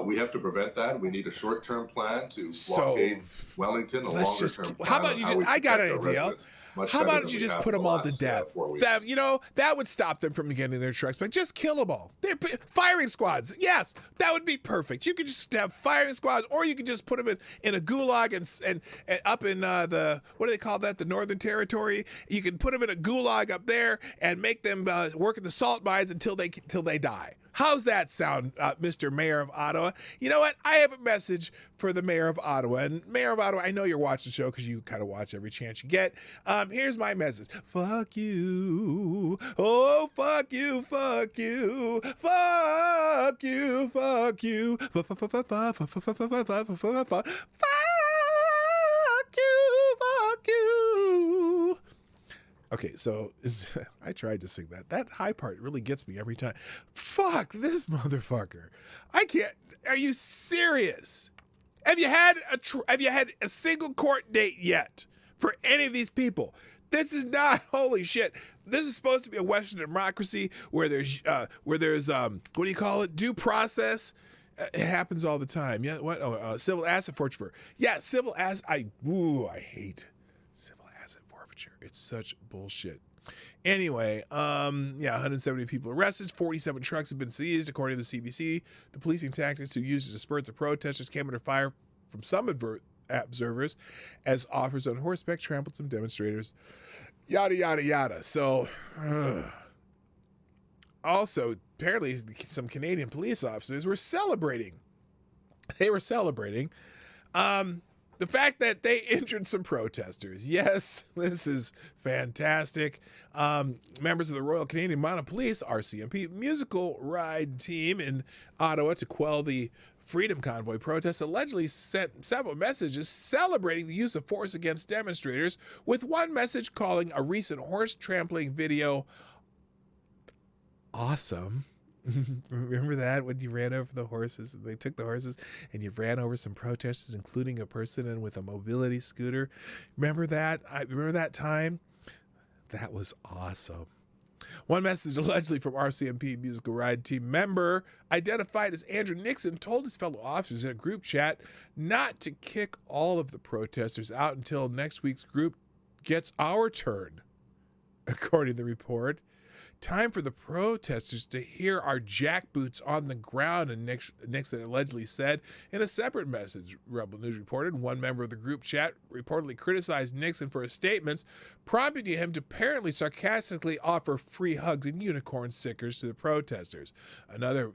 We have to prevent that. We need a short-term plan to blockade Wellington, a longer-term plan. How about you just, I got an idea. How about you just put them all to death? That would stop them from getting their trucks back. Just kill them all. They're firing squads. Yes, that would be perfect. You could just have firing squads, or you could just put them in a gulag and up in the, what do they call that? The Northern Territory. You can put them in a gulag up there and make them work in the salt mines until they die. How's that sound, Mr. Mayor of Ottawa? You know what? I have a message for the Mayor of Ottawa. And Mayor of Ottawa, I know you're watching the show because you kind of watch every chance you get. Here's my message. Fuck you. Oh, fuck you, fuck you. Fuck you, fuck you. Fuck you, fuck you. Okay, so I tried to sing that. That high part really gets me every time. Fuck this motherfucker. I can't. Are you serious? Have you had a single court date yet for any of these people? This is not, holy shit. This is supposed to be a Western democracy where there's what do you call it? Due process. It happens all the time. Yeah, what? Oh, civil asset forfeiture. Yeah, civil asset. I hate civil asset forfeiture. It's such bullshit. Anyway, 170 people arrested, 47 trucks have been seized, according to the CBC. The policing tactics who used to disperse the protesters came under fire from some observers as officers on horseback trampled some demonstrators. Yada, yada, yada. So, also, apparently, some Canadian police officers were celebrating. They were celebrating the fact that they injured some protesters. Yes, this is fantastic. Members of the Royal Canadian Mounted Police, RCMP, musical ride team in Ottawa to quell the Freedom Convoy protest allegedly sent several messages celebrating the use of force against demonstrators, with one message calling a recent horse trampling video awesome. Remember that when you ran over the horses? They took the horses and you ran over some protesters, including a person with a mobility scooter. Remember that? Remember that time? That was awesome. One message allegedly from RCMP musical ride team member identified as Andrew Nixon told his fellow officers in a group chat not to kick all of the protesters out until next week's group gets our turn, according to the report. Time for the protesters to hear our jackboots on the ground, and Nixon allegedly said in a separate message, Rebel News reported. One member of the group chat reportedly criticized Nixon for his statements, prompting him to apparently sarcastically offer free hugs and unicorn stickers to the protesters. Another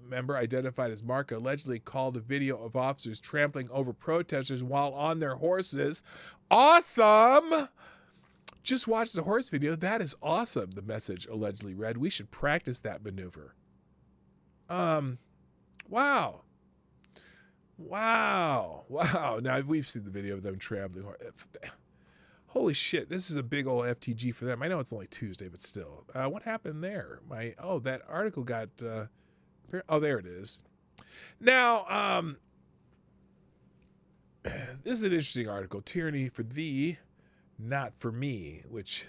member, identified as Mark, allegedly called a video of officers trampling over protesters while on their horses awesome. Just watch the horse video. That is awesome, the message allegedly read. We should practice that maneuver. Wow. Now, we've seen the video of them trampling. Holy shit, this is a big old FTG for them. I know it's only Tuesday, but still. What happened there? That article got... there it is. Now, this is an interesting article. Tyranny for thee, not for me, which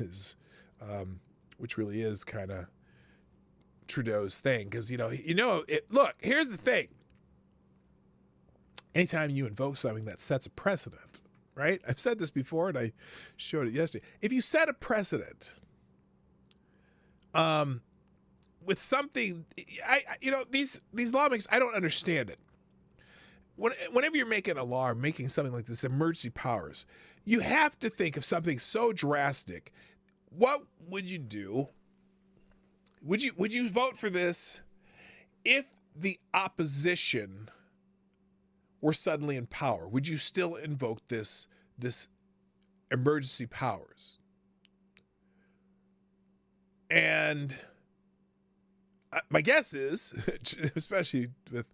really is kind of Trudeau's thing, because look, here's the thing. Anytime you invoke something that sets a precedent, right? I've said this before, and I showed it yesterday. If you set a precedent, with something, these lawmakers, I don't understand it. Whenever you're making a law or making something like this, emergency powers, you have to think of something so drastic. What would you do? Would you vote for this if the opposition were suddenly in power? Would you still invoke this emergency powers? And my guess is, especially with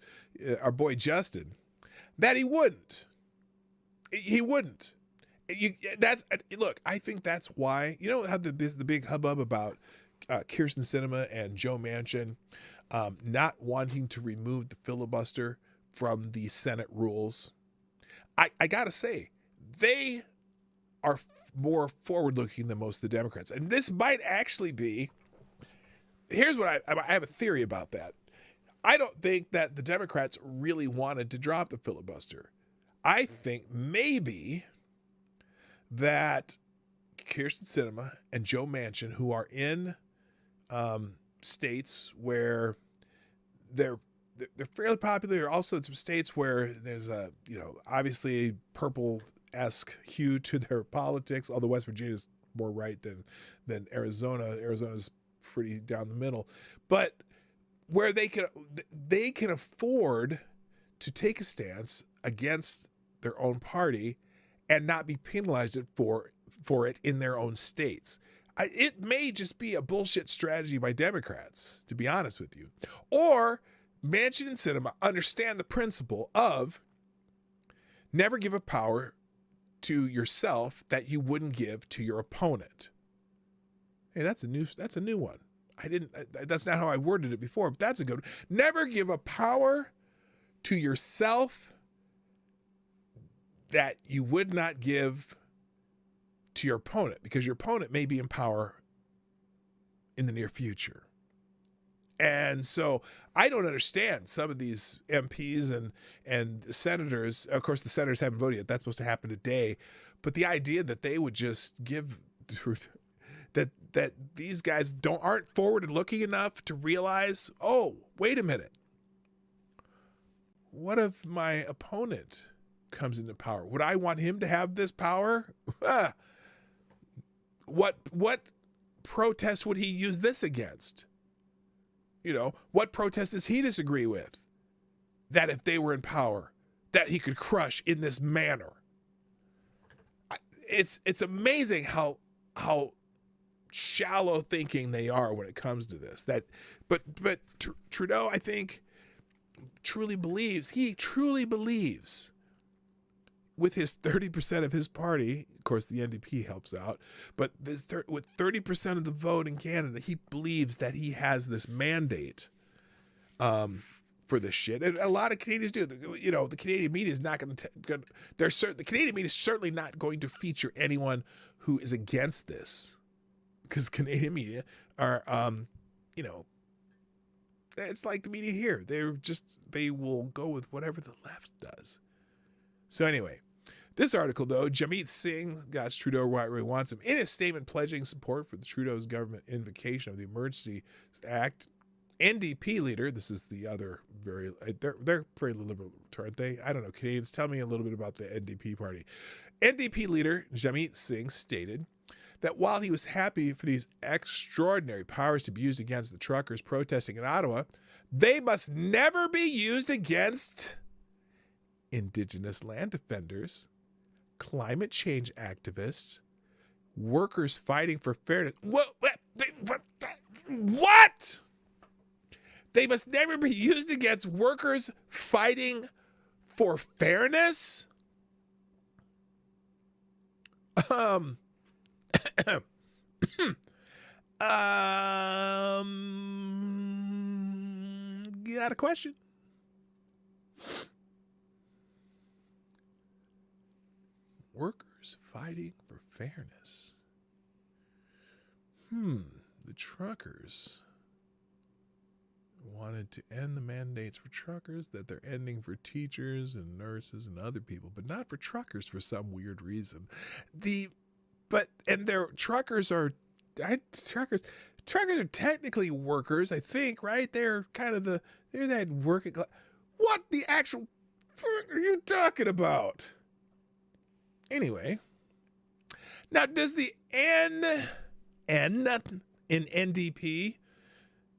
our boy Justin, that he wouldn't. He wouldn't. Look, I think that's why, you know how the big hubbub about Kyrsten Sinema and Joe Manchin not wanting to remove the filibuster from the Senate rules? I gotta say, they are more forward-looking than most of the Democrats. And this might actually be, here's what I have a theory about that. I don't think that the Democrats really wanted to drop the filibuster. I think maybe that Kyrsten Sinema and Joe Manchin, who are in states where they're fairly popular, also some states where there's obviously purple-esque hue to their politics, although West Virginia is more right than Arizona. Arizona's pretty down the middle, but where they can afford to take a stance against their own party and not be penalized for it in their own states. It may just be a bullshit strategy by Democrats, to be honest with you. Or Manchin and Sinema understand the principle of never give a power to yourself that you wouldn't give to your opponent. Hey, that's a new one. That's not how I worded it before, but that's a good one. Never give a power to yourself that you would not give to your opponent, because your opponent may be in power in the near future. And so I don't understand some of these MPs and senators. Of course, the senators haven't voted yet. That's supposed to happen today. But the idea that they would just give that these guys aren't forward looking enough to realize, oh, wait a minute. What if my opponent comes into power? Would I want him to have this power? What protest would he use this against? What protest does he disagree with? That if they were in power, that he could crush in this manner. It's amazing how shallow thinking they are when it comes to this. But Trudeau, I think, truly believes with his 30% of his party, of course the NDP helps out, but with 30% of the vote in Canada, he believes that he has this mandate for this shit. And a lot of Canadians do. The Canadian media is not going to. The Canadian media is certainly not going to feature anyone who is against this, because Canadian media are, it's like the media here. They will go with whatever the left does. So anyway, this article, though, Jamit Singh got Trudeau right where he wants him. In his statement pledging support for the Trudeau's government invocation of the Emergency Act, NDP leader, this is the other they're very liberal, aren't they? I don't know, Canadians, tell me a little bit about the NDP party. NDP leader Jamit Singh stated that while he was happy for these extraordinary powers to be used against the truckers protesting in Ottawa, they must never be used against Indigenous land defenders, climate change activists, workers fighting for fairness. What? They must never be used against workers fighting for fairness? Got a question? Workers fighting for fairness. The truckers. wanted to end the mandates for truckers that they're ending for teachers and nurses and other people, but not for truckers for some weird reason. Truckers are technically workers, I think, right? They're that working class. What the actual fuck are you talking about? Anyway, now does the N in NDP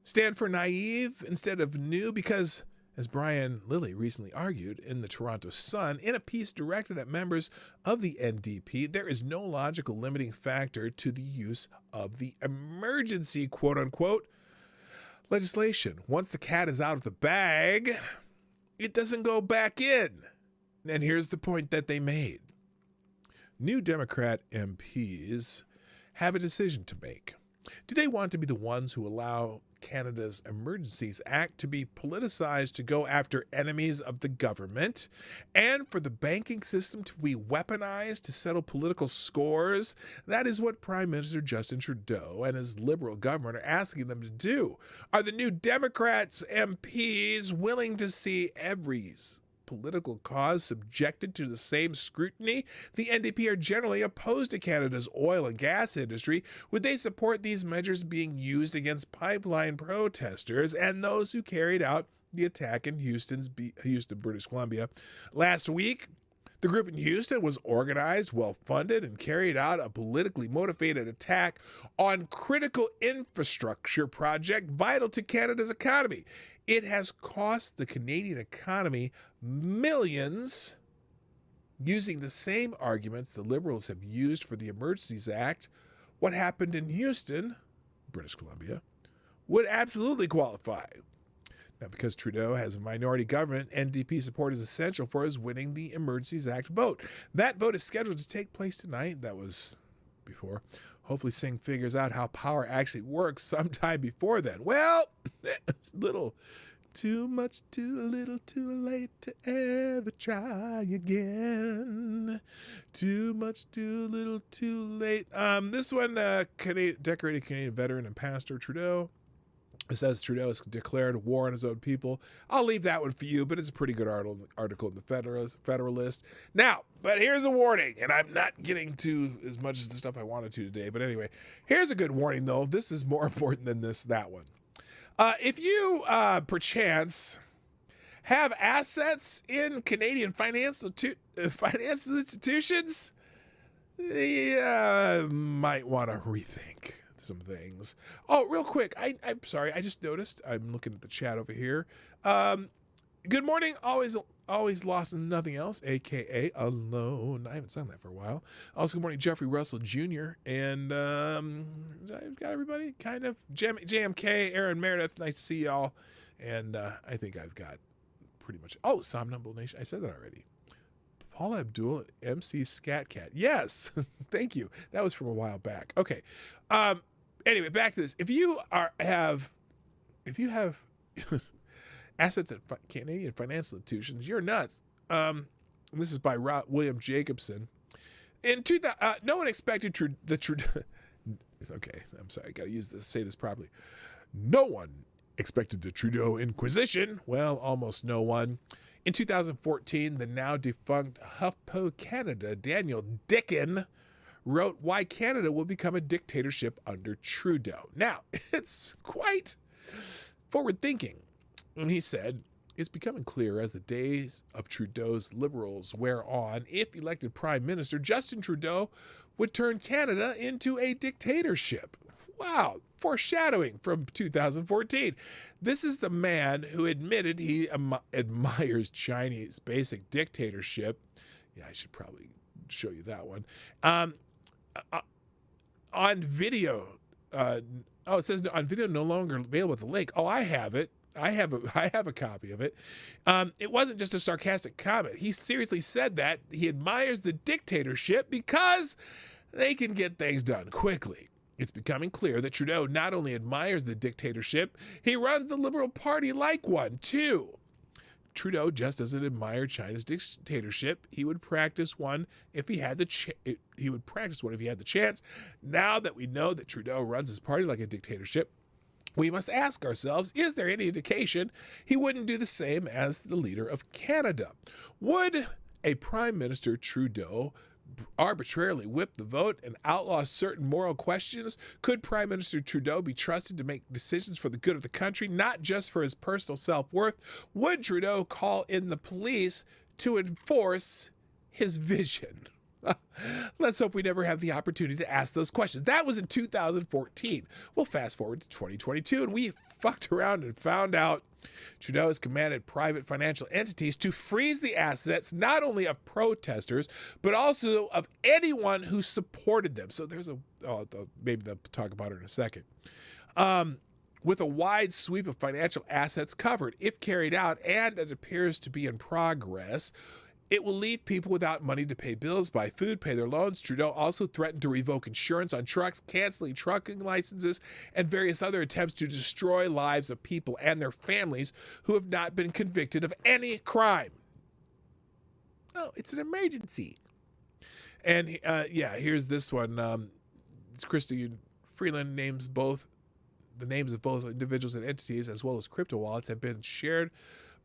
stand for naive instead of new? Because, as Brian Lilly recently argued in the Toronto Sun, in a piece directed at members of the NDP, there is no logical limiting factor to the use of the emergency, quote-unquote, legislation. Once the cat is out of the bag, it doesn't go back in. And here's the point that they made. New Democrat MPs have a decision to make. Do they want to be the ones who allow Canada's Emergencies Act to be politicized to go after enemies of the government and for the banking system to be weaponized to settle political scores? That is what Prime Minister Justin Trudeau and his Liberal government are asking them to do. Are the New Democrats MPs willing to see every political cause subjected to the same scrutiny? The NDP are generally opposed to Canada's oil and gas industry. Would they support these measures being used against pipeline protesters and those who carried out the attack in Houston, British Columbia last week? The group in Houston was organized, well-funded, and carried out a politically motivated attack on critical infrastructure project vital to Canada's economy. It has cost the Canadian economy millions. Using the same arguments the Liberals have used for the Emergencies Act, what happened in Houston, British Columbia, would absolutely qualify. Now, because Trudeau has a minority government, NDP support is essential for his winning the Emergencies Act vote. That vote is scheduled to take place tonight. That was before. Hopefully Singh figures out how power actually works sometime before then. Well, it's a little too much, too little, too late to ever try again. Too much, too little, too late. This one, decorated Canadian veteran and pastor Trudeau. It says Trudeau has declared war on his own people. I'll leave that one for you, but it's a pretty good article in the Federalist. Now, but here's a warning, and I'm not getting to as much as the stuff I wanted to today. But anyway, here's a good warning, though. This is more important than that one. If you, perchance, have assets in Canadian financial institutions, you might want to rethink some things. Oh, real quick, I'm sorry, I just noticed, I'm looking at the chat over here. Good morning, always lost and nothing else, aka alone. I haven't sung that for a while. Also, good morning, Jeffrey Russell Jr. And I've got everybody kind of JMK, Aaron Meredith. Nice to see y'all. And I think I've got pretty much. Oh, Somnambule Nation. I said that already. Paula Abdul, MC Scat Cat. Yes, thank you. That was from a while back. Okay. Anyway, back to this. If you have assets at Canadian financial institutions, you're nuts. This is by William Jacobson. In 2000, no one expected the Trudeau. Okay, I'm sorry. I got to say this properly. No one expected the Trudeau Inquisition. Well, almost no one. In 2014, the now defunct HuffPo Canada, Daniel Dickin, wrote why Canada will become a dictatorship under Trudeau. Now, it's quite forward-thinking. And he said, it's becoming clear as the days of Trudeau's Liberals wear on, if elected Prime Minister, Justin Trudeau would turn Canada into a dictatorship. Wow, foreshadowing from 2014. This is the man who admitted he admires Chinese basic dictatorship. Yeah, I should probably show you that one. On video. It says on video no longer available at the link. Oh, I have it. I have a copy of it. It wasn't just a sarcastic comment. He seriously said that he admires the dictatorship because they can get things done quickly. It's becoming clear that Trudeau not only admires the dictatorship, he runs the Liberal Party like one too. Trudeau just doesn't admire China's dictatorship. He would practice one if he had the chance. Now that we know that Trudeau runs his party like a dictatorship, we must ask ourselves, is there any indication he wouldn't do the same as the leader of Canada? Would a Prime Minister Trudeau arbitrarily whip the vote and outlaw certain moral questions? Could Prime Minister Trudeau be trusted to make decisions for the good of the country, not just for his personal self-worth? Would Trudeau call in the police to enforce his vision? Let's hope we never have the opportunity to ask those questions. That was in 2014. We'll fast forward to 2022, and we fucked around and found out Trudeau has commanded private financial entities to freeze the assets not only of protesters, but also of anyone who supported them. So there's maybe they'll talk about it in a second. With a wide sweep of financial assets covered, if carried out, and it appears to be in progress, it will leave people without money to pay bills, buy food, pay their loans. Trudeau also threatened to revoke insurance on trucks, canceling trucking licenses, and various other attempts to destroy lives of people and their families who have not been convicted of any crime. Oh, it's an emergency. And here's this one. It's Christy Freeland names the names of both individuals and entities, as well as crypto wallets, have been shared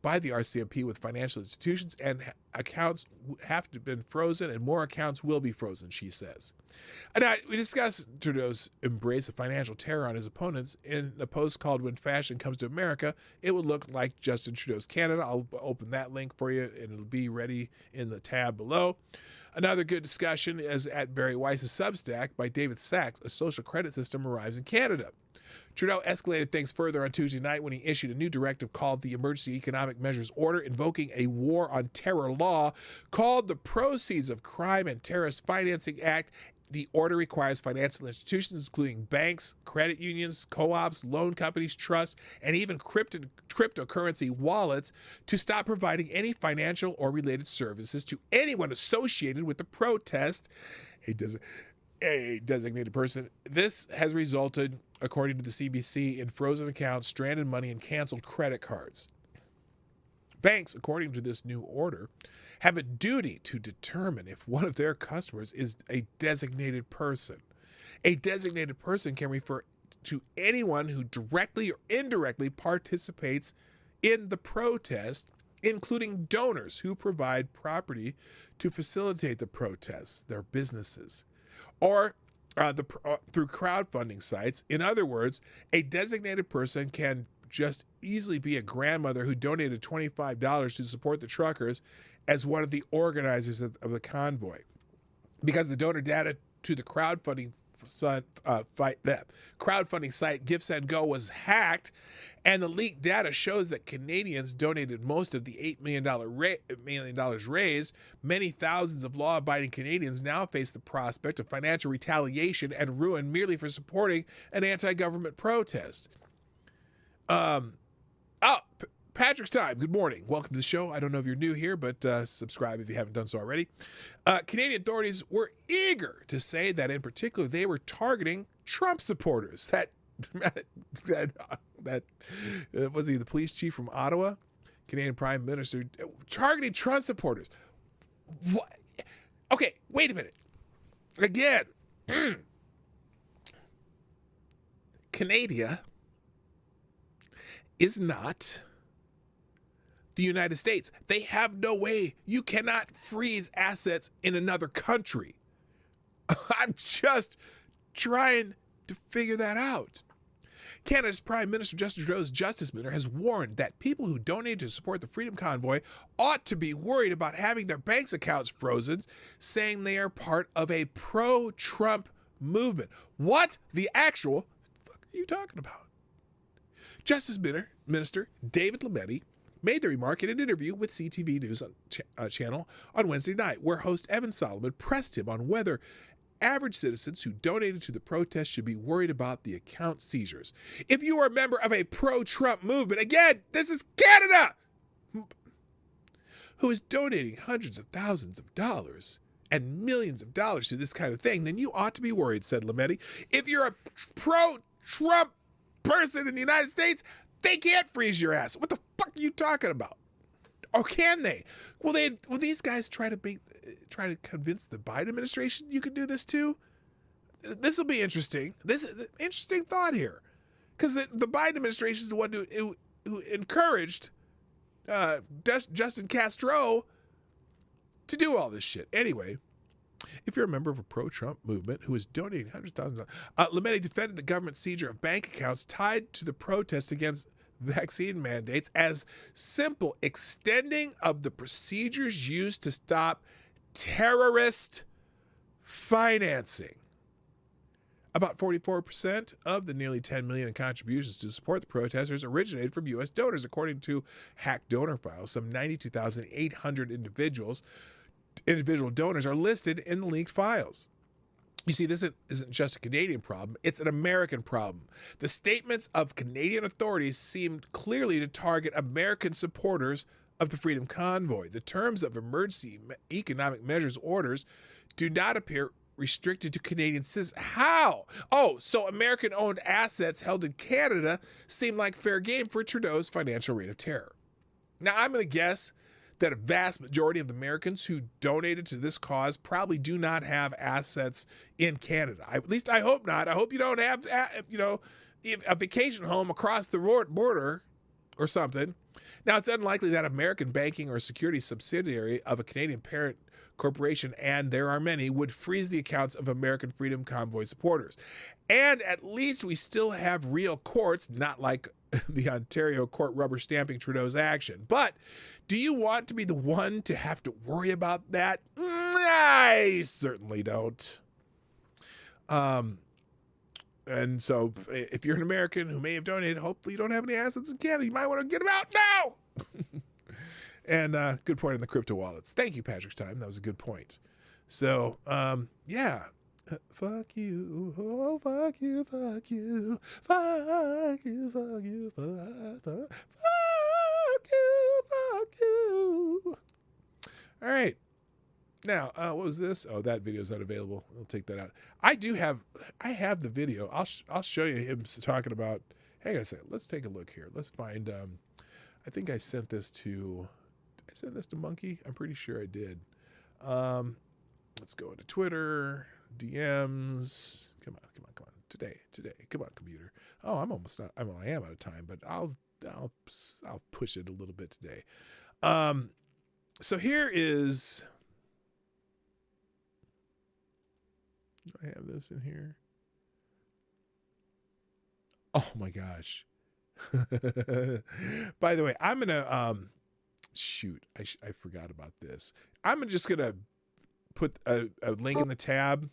by the RCMP with financial institutions, and accounts have to been frozen, and more accounts will be frozen, she says. And we discussed Trudeau's embrace of financial terror on his opponents in a post called "When Fashion Comes to America, It Would Look Like Justin Trudeau's Canada." I'll open that link for you, and it'll be ready in the tab below. Another good discussion is at Barry Weiss's Substack by David Sachs, "A Social Credit System Arrives in Canada." Trudeau escalated things further on Tuesday night when he issued a new directive called the Emergency Economic Measures Order, invoking a war on terror law called the Proceeds of Crime and Terrorist Financing Act. The order requires financial institutions, including banks, credit unions, co-ops, loan companies, trusts, and even cryptocurrency wallets, to stop providing any financial or related services to anyone associated with the protest, a designated person. This has resulted, according to the CBC, in frozen accounts, stranded money, and canceled credit cards. Banks, according to this new order, have a duty to determine if one of their customers is a designated person. A designated person can refer to anyone who directly or indirectly participates in the protest, including donors who provide property to facilitate the protests, their businesses, or through crowdfunding sites. In other words, a designated person can just easily be a grandmother who donated $25 to support the truckers as one of the organizers of the convoy. Because the donor data to the crowdfunding site GiveSendGo was hacked, and the leaked data shows that Canadians donated most of the $8 million raised. Many thousands of law-abiding Canadians now face the prospect of financial retaliation and ruin merely for supporting an anti-government protest. Patrick's Time, good morning. Welcome to the show. I don't know if you're new here, but subscribe if you haven't done so already. Canadian authorities were eager to say that, in particular, they were targeting Trump supporters. That was he the police chief from Ottawa? Canadian Prime Minister targeting Trump supporters. What? Okay, wait a minute. Again, Canada is not the United States. They have no way. You cannot freeze assets in another country. I'm just trying to figure that out. Canada's Prime Minister Justin Trudeau's Justice Minister has warned that people who donated to support the Freedom Convoy ought to be worried about having their bank accounts frozen, saying they are part of a pro-Trump movement. What the actual fuck are you talking about? Justice Minister David Lametti made the remark in an interview with CTV News channel on Wednesday night, where host Evan Solomon pressed him on whether average citizens who donated to the protest should be worried about the account seizures. If you are a member of a pro-Trump movement, again, this is Canada, who is donating hundreds of thousands of dollars and millions of dollars to this kind of thing, then you ought to be worried, said Lametti. If you're a pro-Trump person in the United States, they can't freeze your ass. What the fuck are you talking about? Or can they? Will these guys try to convince the Biden administration you can do this too? This will be interesting. This is an interesting thought here. Because the Biden administration is the one who encouraged Justin Castro to do all this shit. Anyway, if you're a member of a pro-Trump movement who is donating hundreds of thousands of dollars, Lametti defended the government seizure of bank accounts tied to the protests against vaccine mandates as simple extending of the procedures used to stop terrorist financing. About 44% of the nearly 10 million in contributions to support the protesters originated from U.S. donors, according to hacked donor files. Some 92,800 individual donors are listed in the leaked files. You see, this isn't just a Canadian problem, it's an American problem. The statements of Canadian authorities seemed clearly to target American supporters of the Freedom Convoy. The terms of emergency economic measures orders do not appear restricted to Canadian citizens. How? Oh, so American-owned assets held in Canada seem like fair game for Trudeau's financial reign of terror. Now, I'm going to guess that a vast majority of the Americans who donated to this cause probably do not have assets in Canada. At least I hope not. I hope you don't have, a vacation home across the border or something. Now, it's unlikely that American banking or security subsidiary of a Canadian parent corporation, and there are many, would freeze the accounts of American Freedom Convoy supporters. And at least we still have real courts, not like the Ontario court rubber stamping Trudeau's action. But do you want to be the one to have to worry about that? I certainly don't. And so if you're an American who may have donated, hopefully you don't have any assets in Canada. You might want to get them out now. And good point on the crypto wallets. Thank you, Patrick's Time. That was a good point. So, yeah. Fuck you. Oh, fuck you, fuck you. Fuck you, fuck you, fuck you. Fuck you, fuck you. All right. Now, what was this? Oh, that video's not available. I'll take that out. I have the video. I'll show you him talking about, hang on a second. Let's take a look here. Let's find, I think I sent this to Monkey. I'm pretty sure I did. Let's go into Twitter, DMs. Come on. Today. Come on, computer. Oh, I'm almost not, I am out of time, but I'll push it a little bit today. So here is, do I have this in here? Oh my gosh. By the way, I'm gonna shoot, I forgot about this. I'm just gonna put a link in the tab.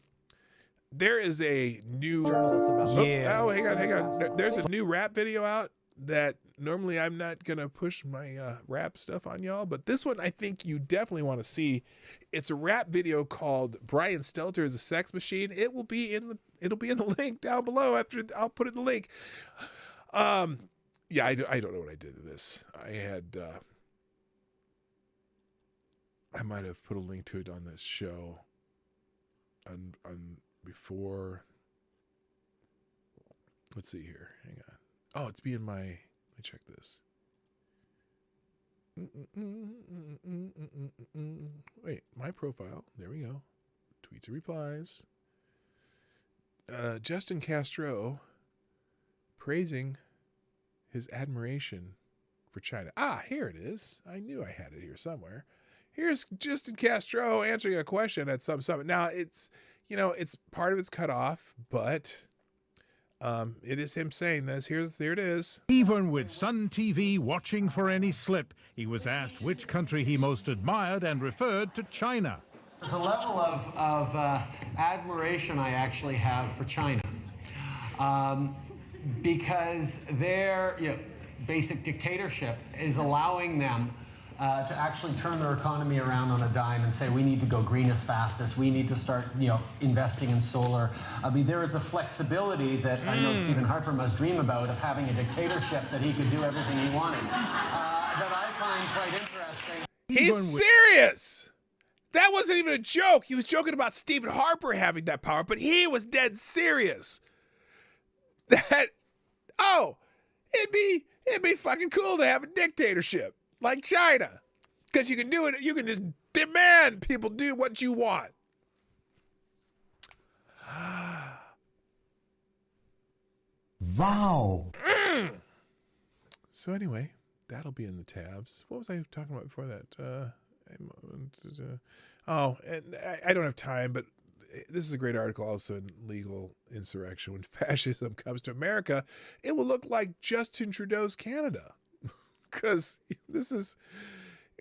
There is a new hang on. There's a new rap video out that normally I'm not gonna push my rap stuff on y'all, but this one I think you definitely want to see. It's a rap video called Brian Stelter is a Sex Machine. It'll be in the link down below after I'll put it in the link. Yeah, I don't know what I did to this. I might have put a link to it on this show on before. Let's see here. Hang on. Oh, it's being let me check this. Wait, my profile. There we go. Tweets and replies. Justin Castro praising his admiration for China. Ah, here it is. I knew I had it here somewhere. Here's Justin Castro answering a question at some summit. Now, it's part of it's cut off, but it is him saying this. Here it is. Even with Sun TV watching for any slip, he was asked which country he most admired and referred to China. There's a level of admiration I actually have for China. Because their basic dictatorship is allowing them to actually turn their economy around on a dime and say we need to go green as fast as we need to start investing in solar. I mean, there is a flexibility that I know Stephen Harper must dream about, of having a dictatorship that he could do everything he wanted, that I find quite interesting. He's serious. That wasn't even a joke. He was joking about Stephen Harper having that power, but he was dead serious. It'd be fucking cool to have a dictatorship like China, because you can do it. You can just demand people do what you want. Wow. So anyway, that'll be in the tabs. What was I talking about before that? And I don't have time, but this is a great article also in Legal Insurrection. When fascism comes to America, it will look like Justin Trudeau's Canada. Because this is,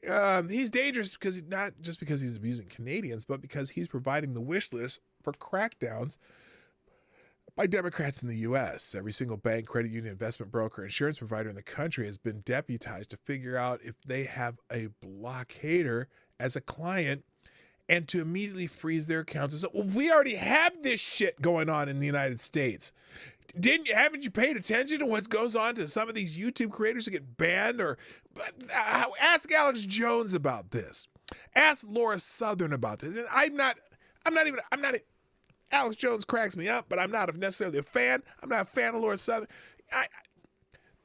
he's dangerous because not just because he's abusing Canadians, but because he's providing the wish list for crackdowns by Democrats in the U.S. Every single bank, credit union, investment broker, insurance provider in the country has been deputized to figure out if they have a blockader as a client and to immediately freeze their accounts. And so, well, we already have this shit going on in the United States. Haven't you paid attention to what goes on to some of these YouTube creators who get banned? Or ask Alex Jones about this. Ask Laura Southern about this. And Alex Jones cracks me up, but I'm not necessarily a fan. I'm not a fan of Laura Southern.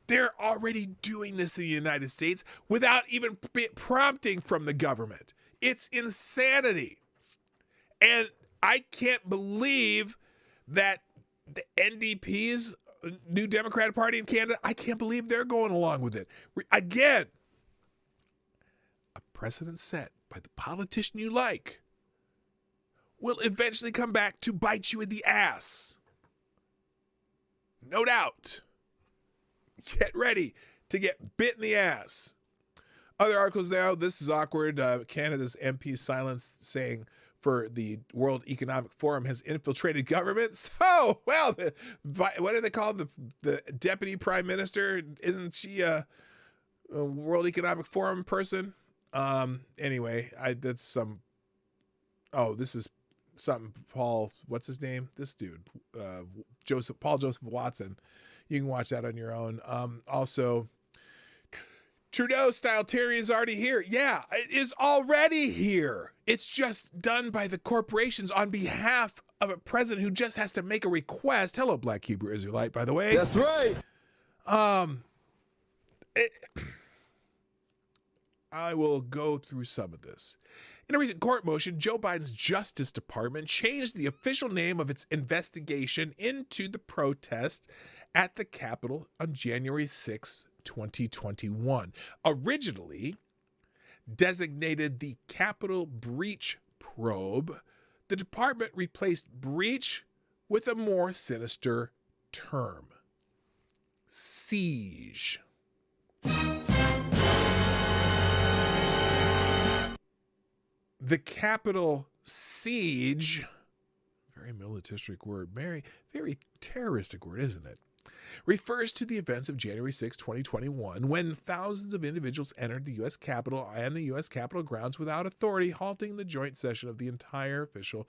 They're already doing this in the United States without even prompting from the government. It's insanity. And I can't believe that the NDP's New Democratic Party in Canada, I can't believe they're going along with it. Again, a precedent set by the politician you like will eventually come back to bite you in the ass. No doubt. Get ready to get bit in the ass. Other articles there, this is awkward. Canada's MP silence saying for the World Economic Forum has infiltrated governments. Oh, well, what do they call the deputy prime minister? Isn't she a World Economic Forum person? Anyway, this is something Paul, what's his name? This dude, Paul Joseph Watson. You can watch that on your own. Also, Trudeau-style tyranny is already here. Yeah, it is already here. It's just done by the corporations on behalf of a president who just has to make a request. Hello, Black Hebrew Israelite, by the way. That's right. I will go through some of this. In a recent court motion, Joe Biden's Justice Department changed the official name of its investigation into the protest at the Capitol on January 6, 2021. Originally designated the Capitol Breach Probe, the department replaced breach with a more sinister term: siege. The Capitol siege, very militaristic word, very terroristic word, isn't it? Refers to the events of January 6, 2021, when thousands of individuals entered the U.S. Capitol and the U.S. Capitol grounds without authority, halting the joint session of the entire official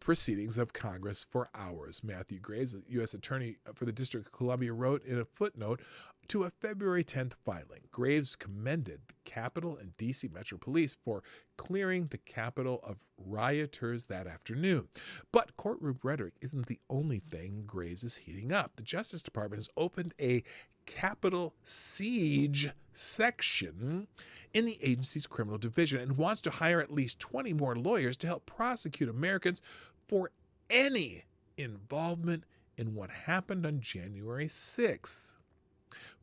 proceedings of Congress for hours. Matthew Graves, the U.S. Attorney for the District of Columbia, wrote in a footnote to a February 10th filing. Graves commended the Capitol and D.C. Metro Police for clearing the Capitol of rioters that afternoon. But courtroom rhetoric isn't the only thing Graves is heating up. The Justice Department has opened a Capitol siege section in the agency's criminal division and wants to hire at least 20 more lawyers to help prosecute Americans for any involvement in what happened on January 6th.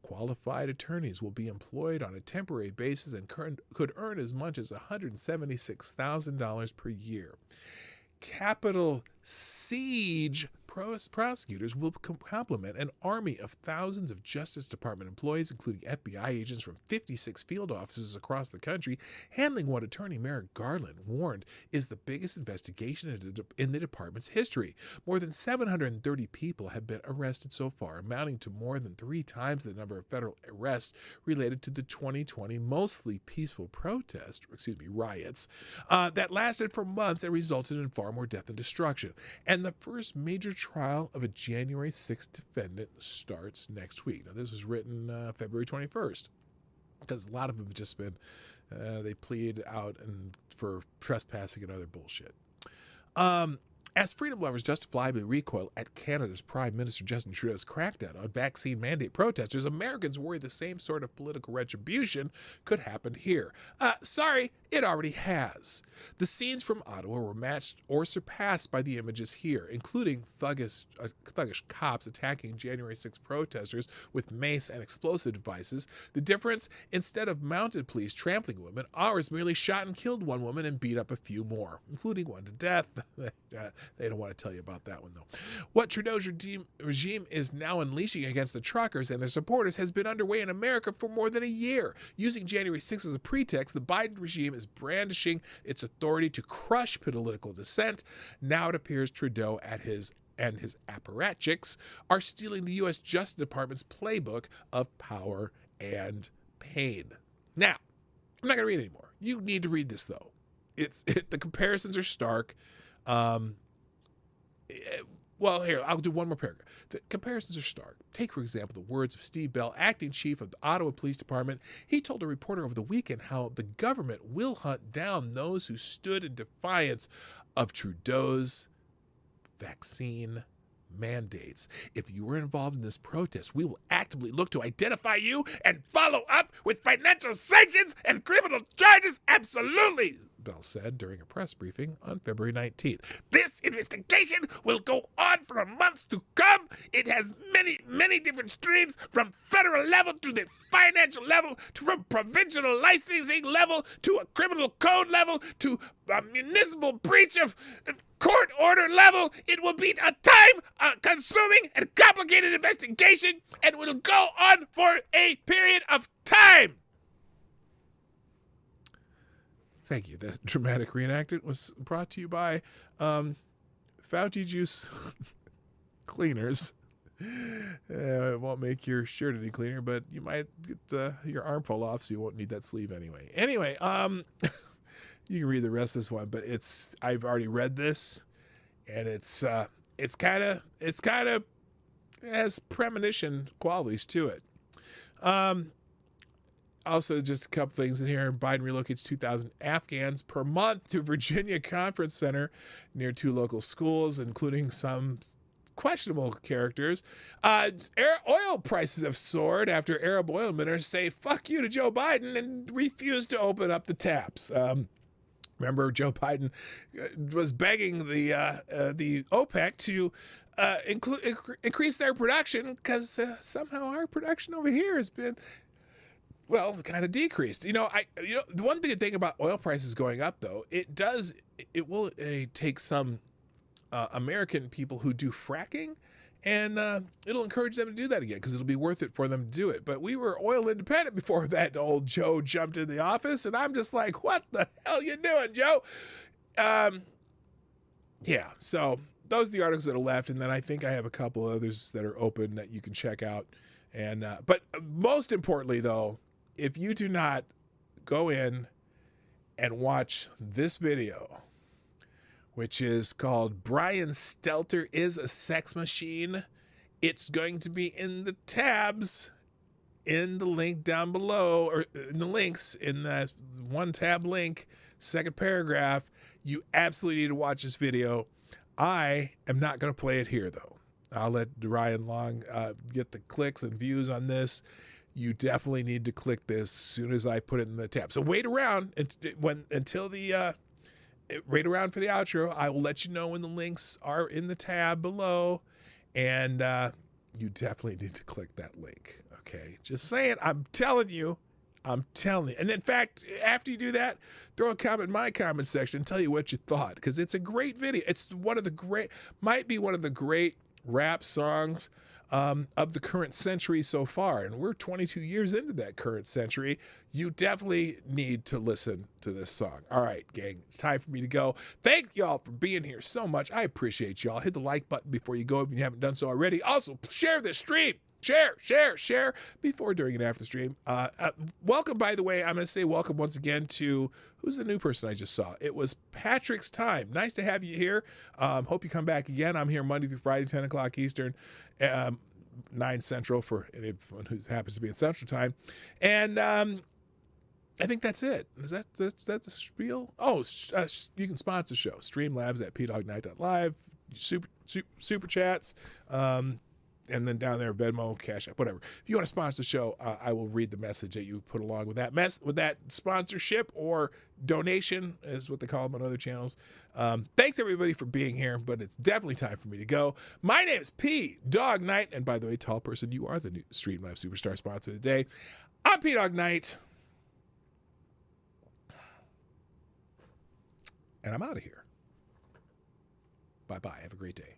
Qualified attorneys will be employed on a temporary basis and could earn as much as $176,000 per year. Capitol siege prosecutors will complement an army of thousands of Justice Department employees, including FBI agents from 56 field offices across the country, handling what Attorney Merrick Garland warned is the biggest investigation in the department's history. More than 730 people have been arrested so far, amounting to more than 3 times the number of federal arrests related to the 2020 mostly peaceful riots that lasted for months and resulted in far more death and destruction. And the first major trial of a January 6th defendant starts next week. Now, this was written February 21st, because a lot of them have just been, they plead out and for trespassing and other bullshit. As freedom lovers justifiably recoil at Canada's Prime Minister Justin Trudeau's crackdown on vaccine mandate protesters, Americans worry the same sort of political retribution could happen here. Sorry, it already has. The scenes from Ottawa were matched or surpassed by the images here, including thuggish cops attacking January 6 protesters with mace and explosive devices. The difference, instead of mounted police trampling women, ours merely shot and killed one woman and beat up a few more, including one to death. They don't want to tell you about that one, though. What Trudeau's regime is now unleashing against the truckers and their supporters has been underway in America for more than a year. Using January 6 as a pretext, the Biden regime is brandishing its authority to crush political dissent. Now it appears Trudeau and his apparatchiks are stealing the U.S. Justice Department's playbook of power and pain. Now, I'm not going to read it anymore. You need to read this, though. The comparisons are stark. Well, here, I'll do one more paragraph. The comparisons are stark. Take, for example, the words of Steve Bell, acting chief of the Ottawa Police Department. He told a reporter over the weekend how the government will hunt down those who stood in defiance of Trudeau's vaccine mandates. If you were involved in this protest, we will actively look to identify you and follow up with financial sanctions and criminal charges. Absolutely, Bell said during a press briefing on February 19th. This investigation will go on for a month to come. It has many different streams, from federal level to the financial level, to from provincial licensing level to a criminal code level to a municipal breach of court order level. It will be a time-consuming and complicated investigation, and will go on for a period of time. Thank you. That dramatic reenactment was brought to you by Fauci Juice Cleaners. It won't make your shirt any cleaner, but you might get your armful off, so you won't need that sleeve anyway. Anyway, you can read the rest of this one, but I've already read this, and it's kind of has premonition qualities to it. Also, just a couple things in here. Biden relocates 2,000 Afghans per month to Virginia Conference Center near 2 local schools, including some questionable characters. Oil prices have soared after Arab oil ministers say "fuck you" to Joe Biden and refuse to open up the taps. Remember, Joe Biden was begging the OPEC to increase their production because somehow our production over here has been, well, kind of decreased. The one thing about oil prices going up, though, it will take some American people who do fracking, and it'll encourage them to do that again because it'll be worth it for them to do it. But we were oil independent before that old Joe jumped in the office, and I'm just like, what the hell you doing, Joe? Yeah, so those are the articles that are left, and then I think I have a couple others that are open that you can check out. And but most importantly, though, if you do not go in and watch this video, which is called "Brian Stelter is a Sex Machine," it's going to be in the tabs in the link down below, or in the links in the one tab link, second paragraph. You absolutely need to watch this video. I am not going to play it here, though. I'll let Ryan Long get the clicks and views on this. You definitely need to click this as soon as I put it in the tab. So wait around until the wait around for the outro. I will let you know when the links are in the tab below, and you definitely need to click that link. Okay, just saying. I'm telling you. And in fact, after you do that, throw a comment in my comment section and tell you what you thought, because it's a great video. It's might be one of the great rap songs of the current century so far, and we're 22 years into that current century. You definitely need to listen to this song. All right, gang, it's time for me to go. Thank y'all for being here so much. I appreciate y'all. Hit the like button before you go if you haven't done so already. Also, share this stream. Share before, during, and after the stream. Welcome, by the way. I'm going to say welcome once again to, who's the new person I just saw? It was Patrick's Time. Nice to have you here. Hope you come back again. I'm here Monday through Friday, 10 o'clock Eastern, 9 Central for anyone who happens to be in Central Time. And I think that's it. Is that the spiel? Oh, you can sponsor the show. Streamlabs at PDawgKnight.live, super chats, and then down there Venmo, Cashapp, whatever. If you want to sponsor the show, I will read the message that you put along with that sponsorship or donation, is what they call them on other channels. Thanks everybody for being here, but it's definitely time for me to go. My name is PDawgKnight, and by the way, tall person, you are the new Streamlabs Superstar sponsor of the day. I'm PDawgKnight. And I'm out of here. Bye-bye. Have a great day.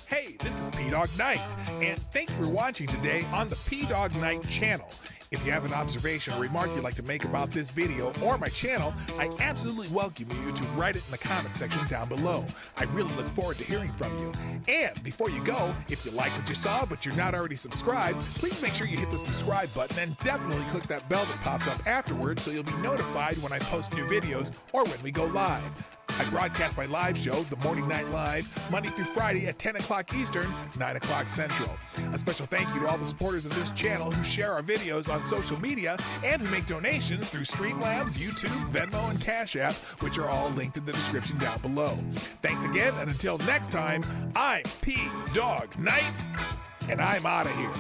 Hey, this is PDawgKnight, and thanks for watching today on the PDawgKnight channel. If you have an observation or remark you'd like to make about this video or my channel, I absolutely welcome you to write it in the comment section down below. I really look forward to hearing from you. And before you go, if you like what you saw but you're not already subscribed, please make sure you hit the subscribe button and definitely click that bell that pops up afterwards so you'll be notified when I post new videos or when we go live. I broadcast my live show, The Morning Night Live, Monday through Friday at 10 o'clock Eastern, 9 o'clock Central. A special thank you to all the supporters of this channel who share our videos on social media and who make donations through Streamlabs, YouTube, Venmo, and Cashapp, which are all linked in the description down below. Thanks again, and until next time, I'm PDawgKnight, and I'm out of here.